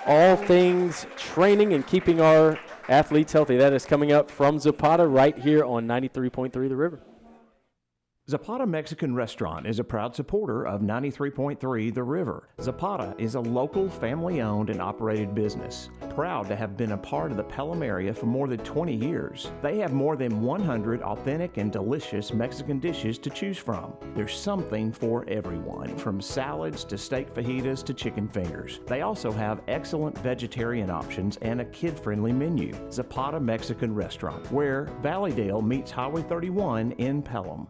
all things training and keeping our athletes healthy. That is coming up from Zapata right here on 93.3 The River. Zapata Mexican Restaurant is a proud supporter of 93.3 The River. Zapata is a local, family-owned and operated business, proud to have been a part of the Pelham area for more than 20 years. They have more than 100 authentic and delicious Mexican dishes to choose from. There's something for everyone, from salads to steak fajitas to chicken fingers. They also have excellent vegetarian options and a kid-friendly menu. Zapata Mexican Restaurant, where Valleydale meets Highway 31 in Pelham.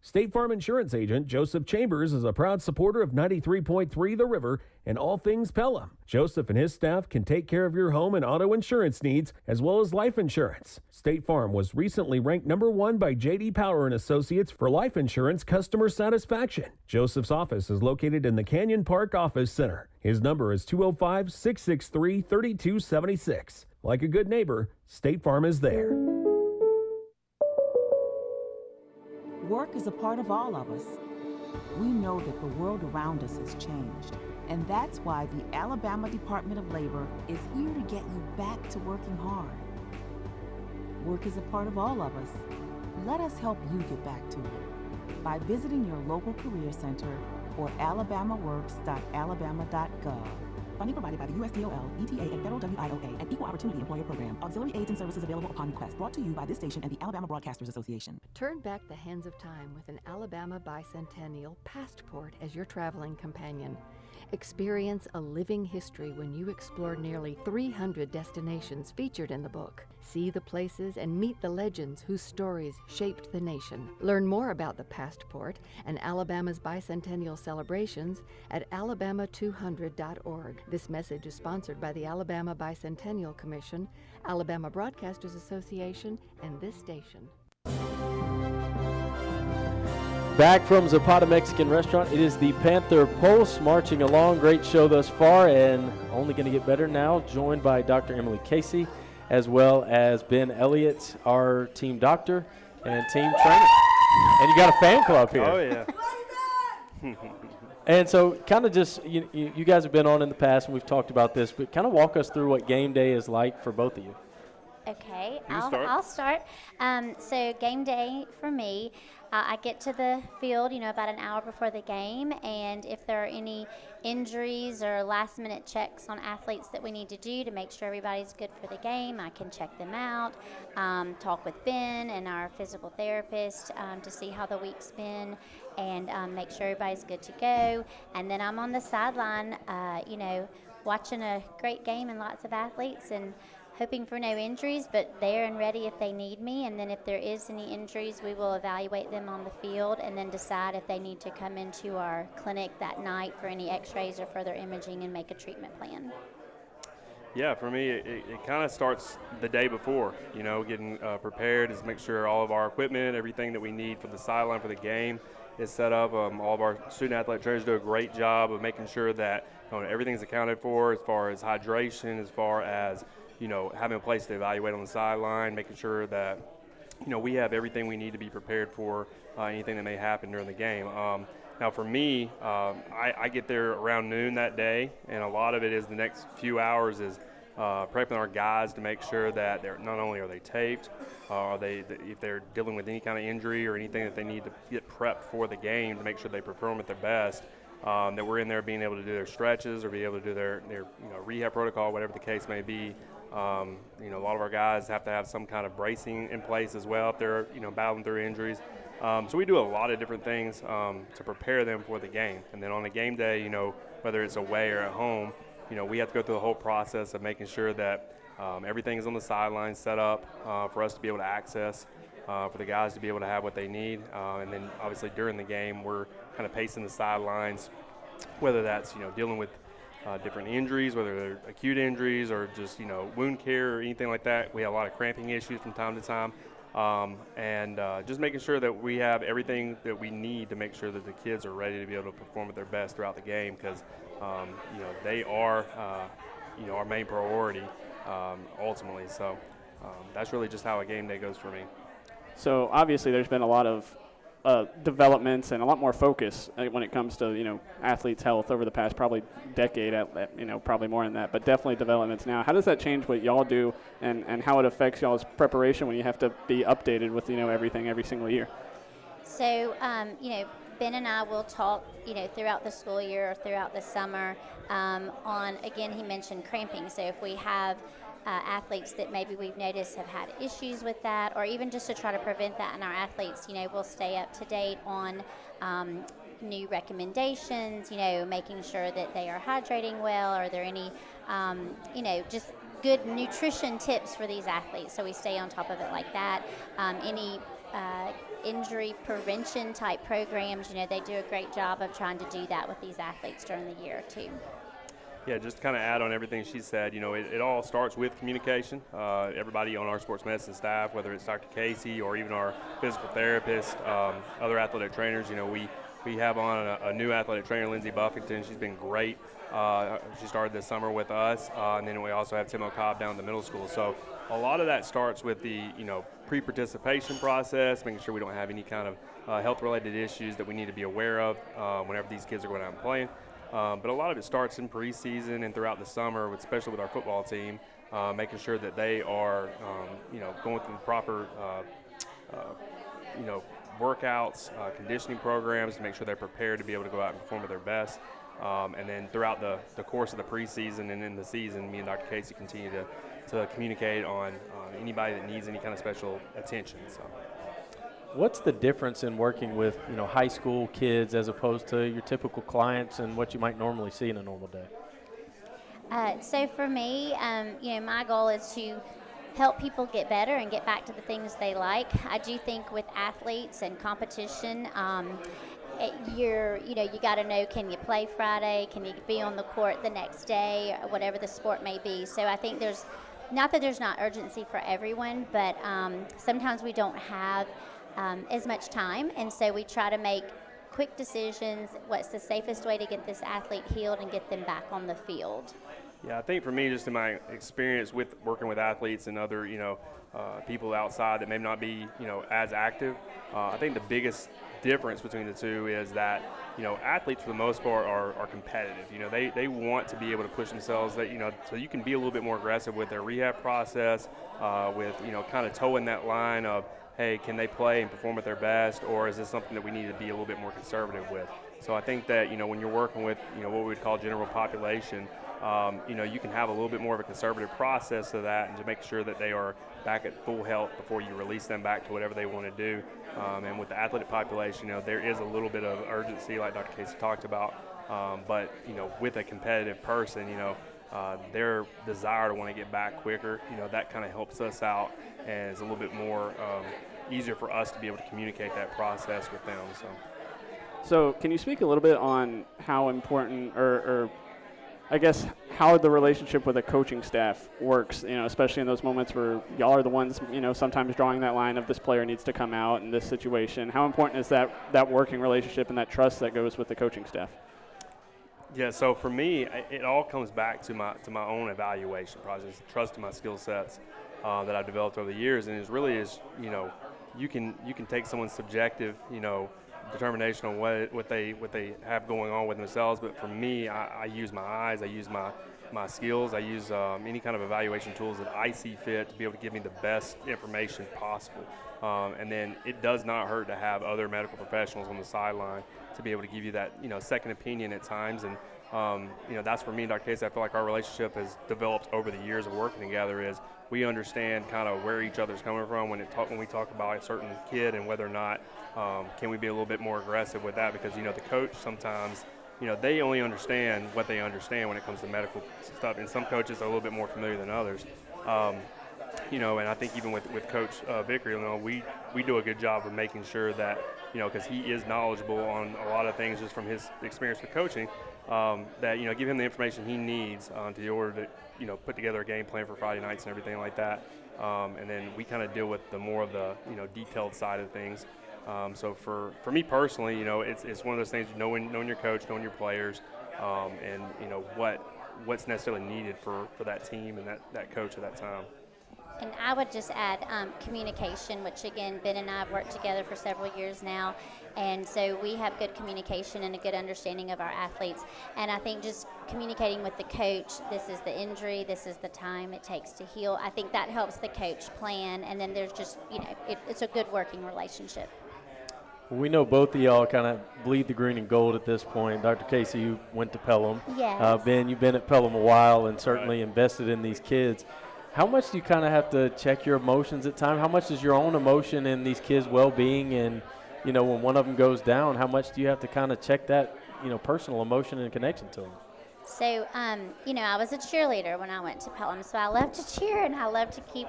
State Farm Insurance Agent Joseph Chambers is a proud supporter of 93.3 The River and all things Pelham. Joseph and his staff can take care of your home and auto insurance needs as well as life insurance. State Farm was recently ranked #1 by J.D. Power and Associates for life insurance customer satisfaction. Joseph's office is located in the Canyon Park Office Center. His number is 205-663-3276. Like a good neighbor, State Farm is there. Work is a part of all of us. We know that the world around us has changed, and that's why the Alabama Department of Labor is here to get you back to working hard. Work is a part of all of us. Let us help you get back to it by visiting your local career center or alabamaworks.alabama.gov. Funding provided by the USDOL, ETA, and Federal WIOA, and Equal Opportunity Employer Program. Auxiliary aids and services available upon request. Brought to you by this station and the Alabama Broadcasters Association. Turn back the hands of time with an Alabama Bicentennial Passport as your traveling companion. Experience a living history when you explore nearly 300 destinations featured in the book. See the places and meet the legends whose stories shaped the nation. Learn more about the Passport and Alabama's bicentennial celebrations at alabama200.org. This message is sponsored by the Alabama Bicentennial Commission, Alabama Broadcasters Association, and this station. Back from Zapata Mexican Restaurant, it is the Panther Pulse marching along. Great show thus far, and only going to get better now. Joined by Dr. Emily Casey, as well as Ben Elliott, our team doctor and team trainer. And you got a fan club here. Oh, yeah. And so kind of just, you guys have been on in the past, and we've talked about this, but kind of walk us through what game day is like for both of you. Okay, start. I'll start. So game day for me, I get to the field, about an hour before the game, and if there are any injuries or last-minute checks on athletes that we need to do to make sure everybody's good for the game, I can check them out, talk with Ben and our physical therapist to see how the week's been, and make sure everybody's good to go. And then I'm on the sideline, watching a great game and lots of athletes, and hoping for no injuries, but there and ready if they need me. And then if there is any injuries, we will evaluate them on the field and then decide if they need to come into our clinic that night for any x-rays or further imaging and make a treatment plan. Yeah, for me, it kind of starts the day before, getting prepared is make sure all of our equipment, everything that we need for the sideline for the game is set up. All of our student athletic trainers do a great job of making sure that everything's accounted for as far as hydration, as far as having a place to evaluate on the sideline, making sure that, we have everything we need to be prepared for anything that may happen during the game. Now for me, I get there around noon that day, and a lot of it is the next few hours is prepping our guys to make sure that they're not only are they taped, if they're dealing with any kind of injury or anything that they need to get prepped for the game to make sure they perform at their best. That we're in there being able to do their stretches or be able to do their rehab protocol, whatever the case may be. A lot of our guys have to have some kind of bracing in place as well if they're battling through injuries. So we do a lot of different things to prepare them for the game. And then on a game day, whether it's away or at home, we have to go through the whole process of making sure that everything is on the sidelines set up for us to be able to access, for the guys to be able to have what they need. And then obviously during the game, we're kind of pacing the sidelines, whether that's dealing with different injuries, whether they're acute injuries or just wound care or anything like that. We have a lot of cramping issues from time to time, and just making sure that we have everything that we need to make sure that the kids are ready to be able to perform at their best throughout the game, because they are our main priority ultimately. So that's really just how a game day goes for me. So obviously there's been a lot of developments and a lot more focus when it comes to athletes' health over the past probably decade, probably more than that, but definitely developments now. How does that change what y'all do and how it affects y'all's preparation when you have to be updated with everything every single year? So Ben and I will talk throughout the school year or throughout the summer on, again, he mentioned cramping. So if we have athletes that maybe we've noticed have had issues with that, or even just to try to prevent that in our athletes, we'll stay up to date on new recommendations, making sure that they are hydrating well. Are there any, just good nutrition tips for these athletes, so we stay on top of it like that. Any injury prevention type programs, they do a great job of trying to do that with these athletes during the year too. Yeah, just to kind of add on everything she said, it all starts with communication. Everybody on our sports medicine staff, whether it's Dr. Casey or even our physical therapist, other athletic trainers, we have on a new athletic trainer, Lindsay Buffington. She's been great. She started this summer with us, and then we also have Tim O'Cobb down at the middle school. So a lot of that starts with the pre-participation process, making sure we don't have any kind of health-related issues that we need to be aware of whenever these kids are going out and playing. But a lot of it starts in preseason and throughout the summer, especially with our football team, making sure that they are, going through the proper, workouts, conditioning programs to make sure they're prepared to be able to go out and perform at their best. And then throughout the course of the preseason and in the season, me and Dr. Casey continue to communicate on anybody that needs any kind of special attention. So. What's the difference in working with high school kids as opposed to your typical clients and what you might normally see in a normal day? So for me, my goal is to help people get better and get back to the things they like. I do think with athletes and competition, you got to know, can you play Friday? Can you be on the court the next day? Or whatever the sport may be. So I think there's not urgency for everyone, but sometimes we don't have as much time, and so we try to make quick decisions. What's the safest way to get this athlete healed and get them back on the field? Yeah, I think for me, just in my experience with working with athletes and other, people outside that may not be, as active, I think the biggest difference between the two is that, athletes for the most part are competitive. They want to be able to push themselves, so you can be a little bit more aggressive with their rehab process, with, kind of towing that line of, hey, can they play and perform at their best, or is this something that we need to be a little bit more conservative with? So I think that, when you're working with, what we would call general population, you can have a little bit more of a conservative process of that and to make sure that they are back at full health before you release them back to whatever they want to do. And with the athletic population, there is a little bit of urgency, like Dr. Casey talked about. But, with a competitive person, their desire to want to get back quicker, that kind of helps us out and is a little bit more easier for us to be able to communicate that process with them. So can you speak a little bit on how important or I guess how the relationship with the coaching staff works, especially in those moments where y'all are the ones, sometimes drawing that line of this player needs to come out in this situation. How important is that working relationship and that trust that goes with the coaching staff? Yeah, so for me, it all comes back to my own evaluation process, trust in my skill sets that I've developed over the years, and it really is, you can take someone's subjective, determination on what they have going on with themselves, but for me, I use my eyes, I use my skills, I use any kind of evaluation tools that I see fit to be able to give me the best information possible. And then it does not hurt to have other medical professionals on the sideline to be able to give you that second opinion at times. And that's for me and Dr. Casey. I feel like our relationship has developed over the years of working together. Is we understand kind of where each other's coming from when we talk about a certain kid and whether or not can we be a little bit more aggressive with that, because the coach sometimes they only understand what they understand when it comes to medical stuff, and some coaches are a little bit more familiar than others. And I think even with Coach Vickery, we do a good job of making sure that, because he is knowledgeable on a lot of things just from his experience with coaching, that, give him the information he needs to order to, put together a game plan for Friday nights and everything like that. And then we kind of deal with the more of the, detailed side of things. So for me personally, it's one of those things, knowing your coach, knowing your players, and, what's necessarily needed for that team and that coach at that time. And I would just add communication, which again, Ben and I have worked together for several years now, and so we have good communication and a good understanding of our athletes. And I think just communicating with the coach, this is the injury, this is the time it takes to heal, I think that helps the coach plan, and then there's just, it's a good working relationship. We know both of y'all kind of bleed the green and gold at this point. Dr. Casey, you went to Pelham. Yes. Ben, you've been at Pelham a while and certainly invested in these kids. How much do you kind of have to check your emotions at times? How much is your own emotion in these kids' well-being? And, when one of them goes down, how much do you have to kind of check that, personal emotion and connection to them? So, I was a cheerleader when I went to Pelham, so I love to cheer and I love to keep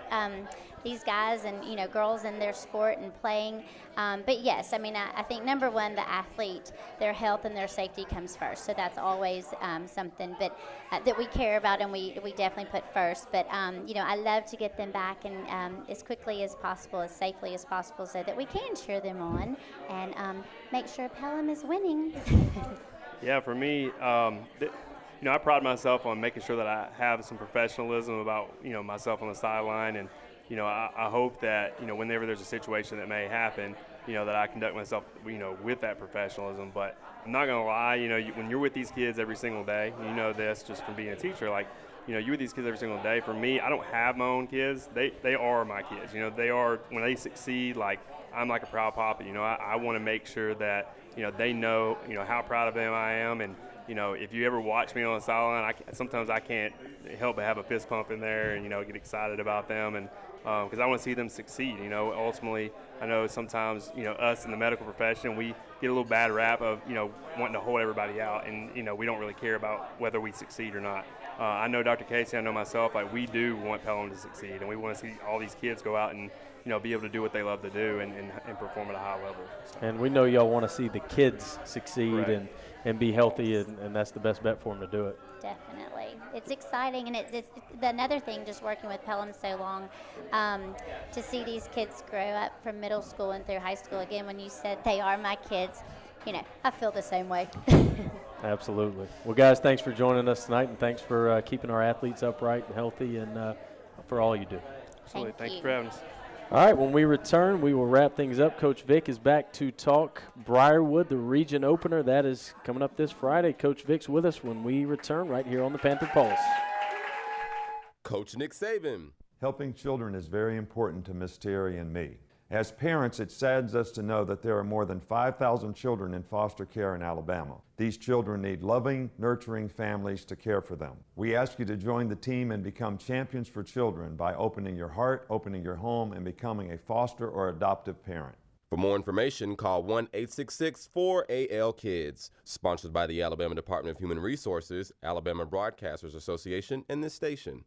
these guys and, girls in their sport and playing. But yes, I think number one, the athlete, their health and their safety comes first. So that's always something that we care about and we definitely put first. But, I love to get them back and as quickly as possible, as safely as possible, so that we can cheer them on and make sure Pelham is winning. Yeah, for me, I pride myself on making sure that I have some professionalism about, myself on the sideline. And, I hope that, whenever there's a situation that may happen, that I conduct myself, with that professionalism. But I'm not going to lie, when you're with these kids every single day, this just from being a teacher, like, you're with these kids every single day. For me, I don't have my own kids. They are my kids. They are, when they succeed, like, I'm like a proud papa. I want to make sure that, they know, how proud of them I am. And, if you ever watch me on the sideline, sometimes I can't help but have a fist pump in there and, get excited about them. And because I want to see them succeed. Ultimately, I know sometimes, us in the medical profession, we get a little bad rap of, wanting to hold everybody out. And, we don't really care about whether we succeed or not. I know Dr. Casey, I know myself, like, we do want Pelham to succeed. And we want to see all these kids go out and, be able to do what they love to do and perform at a high level. So. And we know y'all want to see the kids succeed Right. and be healthy, and that's the best bet for them to do it. Definitely. It's exciting, and it's another thing, just working with Pelham so long, to see these kids grow up from middle school and through high school. Again, when you said they are my kids, I feel the same way. Absolutely. Well, guys, thanks for joining us tonight, and thanks for keeping our athletes upright and healthy, and for all you do. Absolutely. Thank you for having us. All right, when we return, we will wrap things up. Coach Vic is back to talk Briarwood, the region opener. That is coming up this Friday. Coach Vic's with us when we return right here on the Panther Pulse. Coach Nick Saban. Helping children is very important to Miss Terry and me. As parents, it saddens us to know that there are more than 5,000 children in foster care in Alabama. These children need loving, nurturing families to care for them. We ask you to join the team and become champions for children by opening your heart, opening your home, and becoming a foster or adoptive parent. For more information, call 1-866-4AL-KIDS. Sponsored by the Alabama Department of Human Resources, Alabama Broadcasters Association, and this station.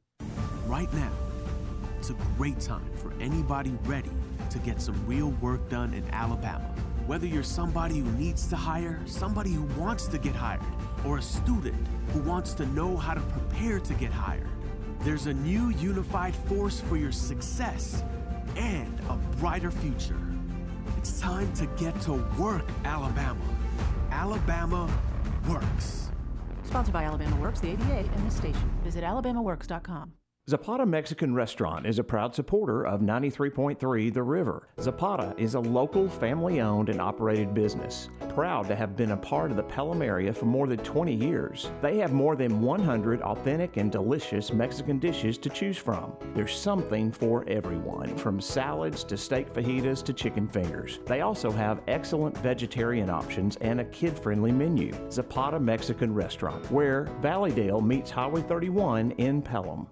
Right now, it's a great time for anybody ready to get some real work done in Alabama. Whether you're somebody who needs to hire, somebody who wants to get hired, or a student who wants to know how to prepare to get hired, there's a new unified force for your success and a brighter future. It's time to get to work, Alabama. Alabama works. Sponsored by Alabama Works, the ADA, and this station. Visit alabamaworks.com. Zapata Mexican Restaurant is a proud supporter of 93.3 The River. Zapata is a local family-owned and operated business, proud to have been a part of the Pelham area for more than 20 years. They have more than 100 authentic and delicious Mexican dishes to choose from. There's something for everyone, from salads to steak fajitas to chicken fingers. They also have excellent vegetarian options and a kid-friendly menu. Zapata Mexican Restaurant, where Valleydale meets Highway 31 in Pelham.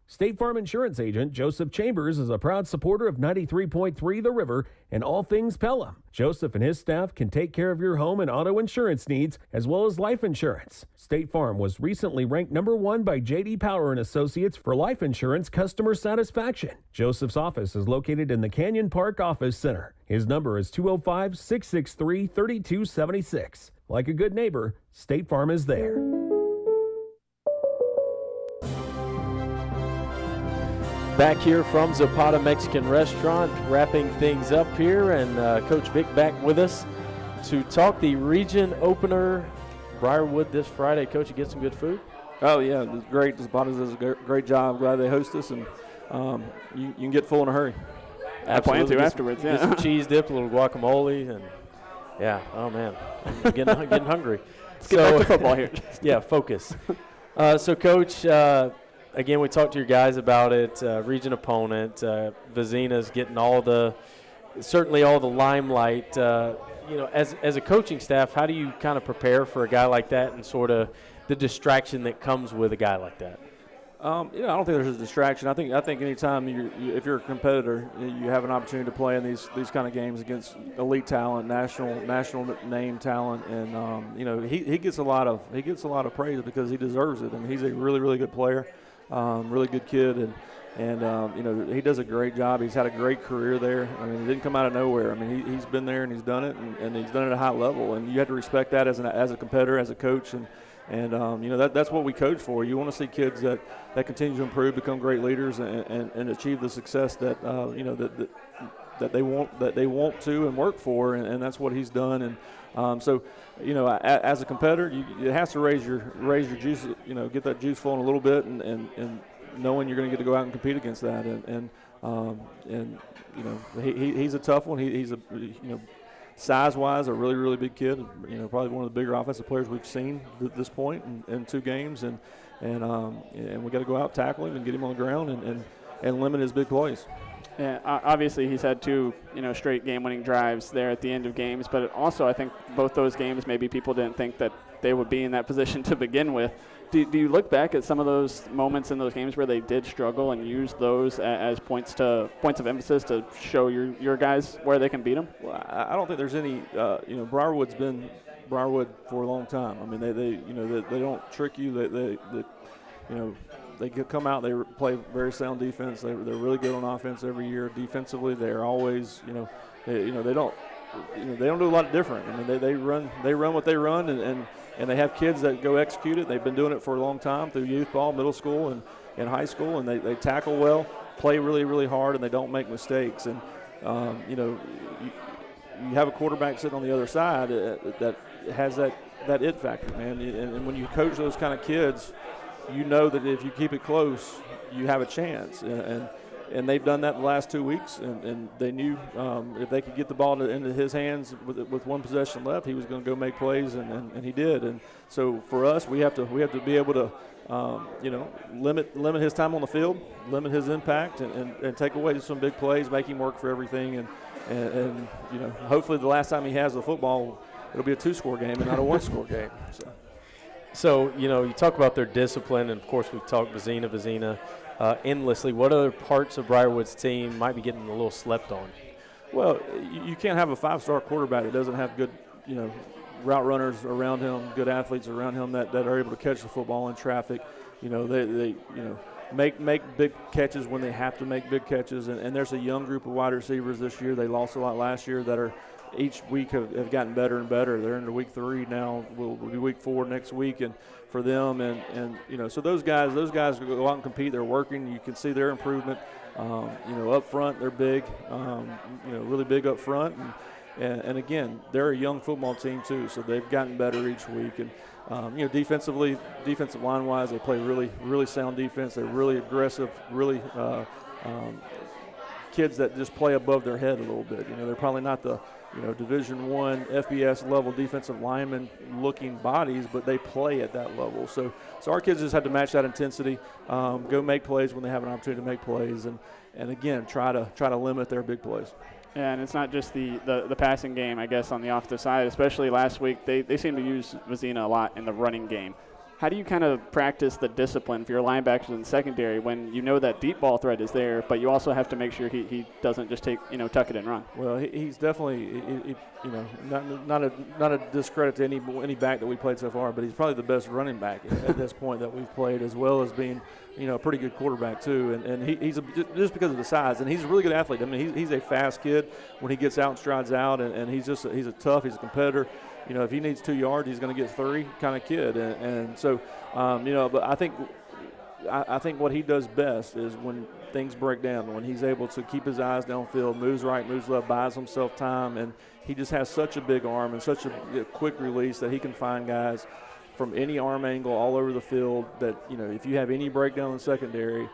State Farm Insurance Agent Joseph Chambers is a proud supporter of 93.3 The River and all things Pelham. Joseph and his staff can take care of your home and auto insurance needs as well as life insurance. State Farm was recently ranked #1 by J.D. Power and Associates for life insurance customer satisfaction. Joseph's office is located in the Canyon Park Office Center. His number is 205-663-3276. Like a good neighbor, State Farm is there. Back here from Zapata Mexican Restaurant, wrapping things up here, and Coach Vic back with us to talk the region opener, Briarwood, this Friday. Coach, you get some good food? Oh, yeah, it's great. Zapata does a great job. Glad they host us, and you can get full in a hurry. I plan to afterwards, yeah. Get some cheese dip, a little guacamole, and yeah, oh man, I'm getting hungry. Let's get back to football here. Yeah, focus. So, Coach, again, we talked to your guys about it. Region opponent, Vizina's getting certainly all the limelight. As a coaching staff, how do you kind of prepare for a guy like that and sort of the distraction that comes with a guy like that? I don't think there's a distraction. I think anytime if you're a competitor, you have an opportunity to play in these kind of games against elite talent, national name talent, and he gets a lot of praise because he deserves it. I mean, he's a really, really good player. Really good kid, and he does a great job. He's had a great career there. I mean, he didn't come out of nowhere. I mean, he's been there and he's done it, and he's done it at a high level. And you have to respect that as a competitor, as a coach, and that's what we coach for. You want to see kids that continue to improve, become great leaders, and achieve the success that that they want to and work for, and that's what he's done. And as a competitor, it has to raise your juice, get that juice flowing a little bit, and knowing you're going to get to go out and compete against that. He's a tough one. He's a size-wise a really, really big kid. Probably one of the bigger offensive players we've seen at this point in 2 games, and we got to go out, tackle him, and get him on the ground, and limit his big plays. Yeah, obviously he's had 2, straight game-winning drives there at the end of games, but also I think both those games maybe people didn't think that they would be in that position to begin with. Do you look back at some of those moments in those games where they did struggle and use those as points of emphasis to show your guys where they can beat them? Well, I don't think there's any. Briarwood's been Briarwood for a long time. I mean, they don't trick you. They come out, they play very sound defense. They're really good on offense every year. Defensively, they're always, they don't do a lot different. I mean, they run what they run, and they have kids that go execute it. They've been doing it for a long time through youth ball, middle school, and high school, and they tackle well. play really, really hard and they don't make mistakes. And, you know, you have a quarterback sitting on the other side that has that it factor, man. And when you coach those kind of kids, you know that if you keep it close, you have a chance. And they've done that the last 2 weeks, and they knew if they could get the ball into his hands with one possession left, he was going to go make plays, and he did. And so for us, we have to be able to you know, limit his time on the field, limit his impact, and take away some big plays, make him work for everything, and you know, hopefully the last time he has the football, it'll be a 2-score game and not a 1-score game. So, you know, you talk about their discipline, and of course we've talked Vizina endlessly. What other parts of Briarwood's team might be getting a little slept on? Well, you can't have a 5-star quarterback that doesn't have good, you know, route runners around him, good athletes around him that are able to catch the football in traffic. You know, they you know, make big catches when they have to make big catches. And there's a young group of wide receivers this year. They lost a lot last year that are each week have gotten better and better. They're into week 3 now. We'll be week 4 next week, and for them and you know, so those guys go out and compete. They're working. You can see their improvement. You know, up front they're big. You know, really big up front. And again, they're a young football team too, so they've gotten better each week. And you know, defensive line-wise, they play really, really sound defense. They're really aggressive, really kids that just play above their head a little bit. You know, they're probably not the, you know, Division I FBS level defensive lineman looking bodies, but they play at that level. So our kids just have to match that intensity, go make plays when they have an opportunity to make plays, and again try to limit their big plays. Yeah, and it's not just the passing game, I guess, on the offensive side. Especially last week, they seem to use Vizina a lot in the running game. How do you kind of practice the discipline for your linebackers in the secondary when you know that deep ball threat is there, but you also have to make sure he doesn't just tuck it and run? Well, he's definitely, you know, not a discredit to any back that we played so far, but he's probably the best running back at this point that we've played, as well as being, you know, a pretty good quarterback too. And he's just because of the size, and he's a really good athlete. I mean, he's a fast kid when he gets out and strides out, and he's a tough, he's a competitor. You know, if he needs 2 yards, he's going to get 3 kind of kid. And so, you know, but I think what he does best is when things break down, when he's able to keep his eyes downfield, moves right, moves left, buys himself time, and he just has such a big arm and such a quick release that he can find guys from any arm angle all over the field that, you know, if you have any breakdown in secondary,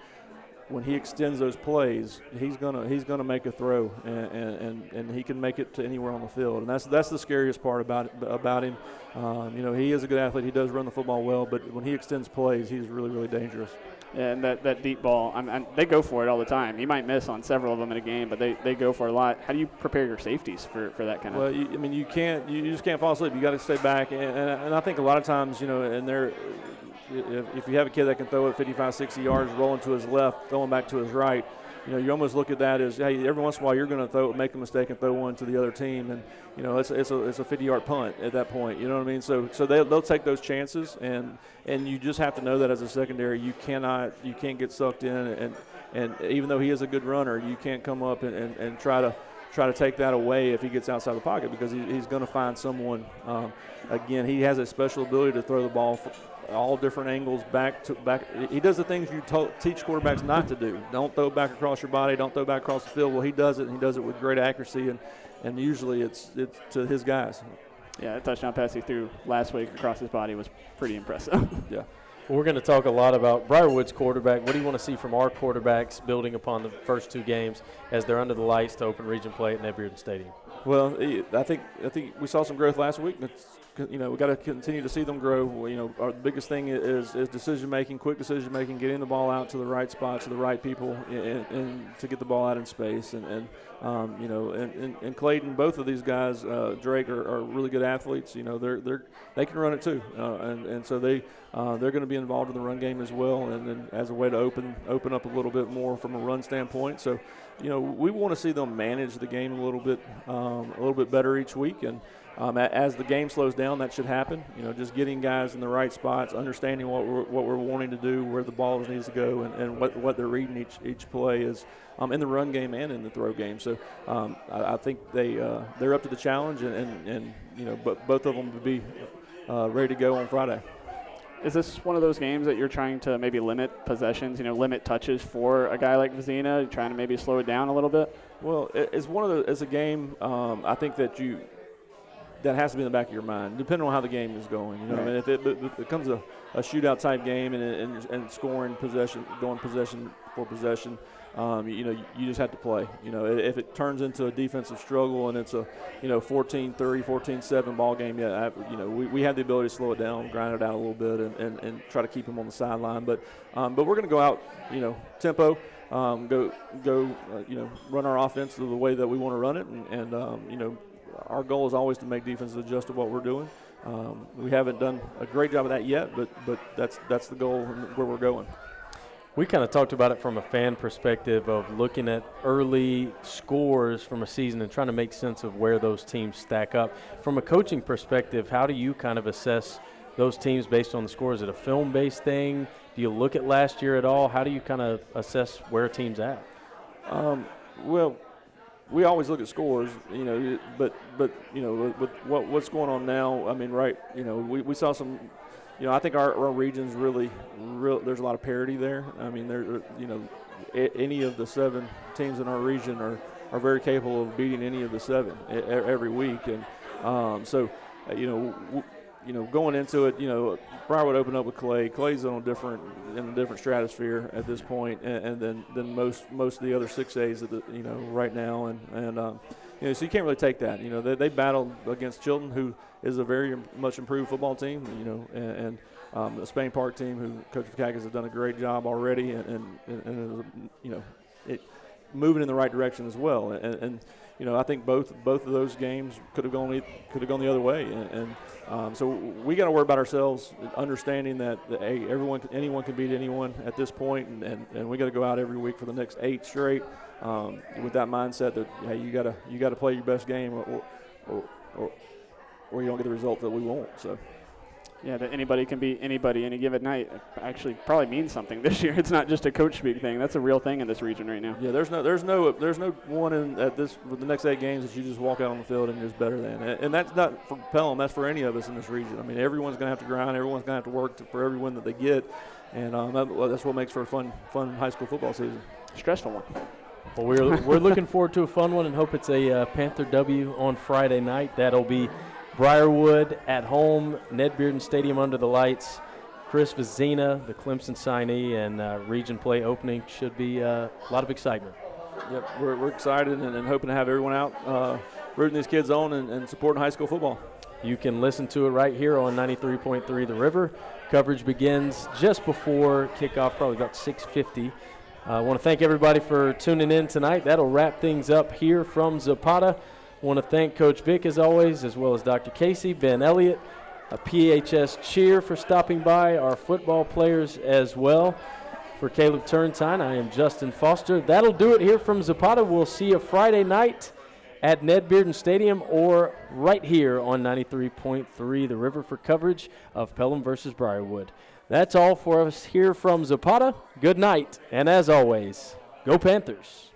when he extends those plays, he's gonna make a throw, and he can make it to anywhere on the field, and that's the scariest part about him. You know, he is a good athlete. He does run the football well, but when he extends plays, he's really, really dangerous. Yeah, and that deep ball, they go for it all the time. He might miss on several of them in a game, but they go for it a lot. How do you prepare your safeties for that kind of? Well, I mean, you just can't fall asleep. You got to stay back, and I think a lot of times, you know, and they're. If you have a kid that can throw it 55, 60 yards, rolling to his left, throwing back to his right, you know, you almost look at that as, hey, every once in a while you're going to make a mistake and throw one to the other team, and you know it's a 50-yard punt at that point. You know what I mean? So they'll take those chances, and you just have to know that as a secondary, you can't get sucked in, and even though he is a good runner, you can't come up and try to take that away if he gets outside the pocket, because he's going to find someone. Again, he has a special ability to throw the ball all different angles back. He does the things you teach quarterbacks not to do. Don't throw back across your body. Don't throw back across the field. Well, he does it, and he does it with great accuracy, and usually it's to his guys. Yeah, that touchdown pass he threw last week across his body was pretty impressive. Yeah. Well, we're going to talk a lot about Briarwood's quarterback. What do you want to see from our quarterbacks building upon the first 2 games as they're under the lights to open region play at Nebearden Stadium? Well, I think we saw some growth last week. You know, we got to continue to see them grow. You know, our biggest thing is decision making, quick decision making, getting the ball out to the right spots, to the right people, and to get the ball out in space. And you know, and Clayton, both of these guys, Drake are really good athletes. You know, they can run it too, and so they're going to be involved in the run game as well, and as a way to open up a little bit more from a run standpoint. So, you know, we want to see them manage the game a little bit better each week, and as the game slows down, that should happen. You know, just getting guys in the right spots, understanding what we're wanting to do, where the ball needs to go, and what they're reading each play is in the run game and in the throw game. So I think they're up to the challenge, and you know, but both of them will be ready to go on Friday. Is this one of those games that you're trying to maybe limit possessions, limit touches for a guy like Vizina, trying to maybe slow it down a little bit? Well, it's a game. I think that has to be in the back of your mind, depending on how the game is going. Right. I mean, if it becomes a shootout type game and scoring possession, going possession for possession, you just have to play. If it turns into a defensive struggle and it's a 14-3, 14-7 ball game, we have the ability to slow it down, grind it out a little bit, and try to keep them on the sideline. But we're going to go out, tempo, run our offense the way that we want to run it, and our goal is always to make defenses adjust to what we're doing. We haven't done a great job of that yet, but that's the goal and where we're going. We kind of talked about it from a fan perspective of looking at early scores from a season and trying to make sense of where those teams stack up. From a coaching perspective, how do you kind of assess those teams based on the scores? Is it a film-based thing? Do you look at last year at all? How do you kind of assess where a team's at? Well, we always look at scores, but with what's going on now, I mean, right, we saw some. I think our region's really there's a lot of parity there. I mean, any of the 7 teams in our region are very capable of beating any of the 7 every week. And going into it, Briarwood opened up with Clay. Clay's in a different stratosphere at this point, and than most of the other 6As right now. So you can't really take that. They battled against Chilton, who is a very much improved football team. And the Spain Park team, who Coach Vakakis has done a great job already, and moving in the right direction as well. And I think both of those games could have gone the other way. So we got to worry about ourselves, understanding that anyone can beat anyone at this point, and we got to go out every week for the next 8 straight with that mindset that hey, you got to play your best game, or you don't get the result that we want. So. Yeah, that anybody can beat anybody any given night actually probably means something this year. It's not just a coach speak thing. That's a real thing in this region right now. Yeah, there's no one with the next 8 games that you just walk out on the field and you're just better than. And that's not for Pelham. That's for any of us in this region. I mean, everyone's going to have to grind. Everyone's going to have to work for every win that they get, and that's what makes for a fun high school football season. Stressful one. Well, we're looking forward to a fun one and hope it's a Panther W on Friday night. That'll be Briarwood at home, Ned Bearden Stadium under the lights. Chris Vizina, the Clemson signee, and region play opening should be a lot of excitement. Yep, we're excited and hoping to have everyone out rooting these kids on and supporting high school football. You can listen to it right here on 93.3 The River. Coverage begins just before kickoff, probably about 6:50. I want to thank everybody for tuning in tonight. That'll wrap things up here from Zapata. I want to thank Coach Vic, as always, as well as Dr. Casey, Ben Elliott, a PHS Cheer for stopping by, our football players as well. For Caleb Turntine, I am Justin Foster. That'll do it here from Zapata. We'll see you Friday night at Ned Bearden Stadium or right here on 93.3 The River for coverage of Pelham versus Briarwood. That's all for us here from Zapata. Good night, and as always, go Panthers.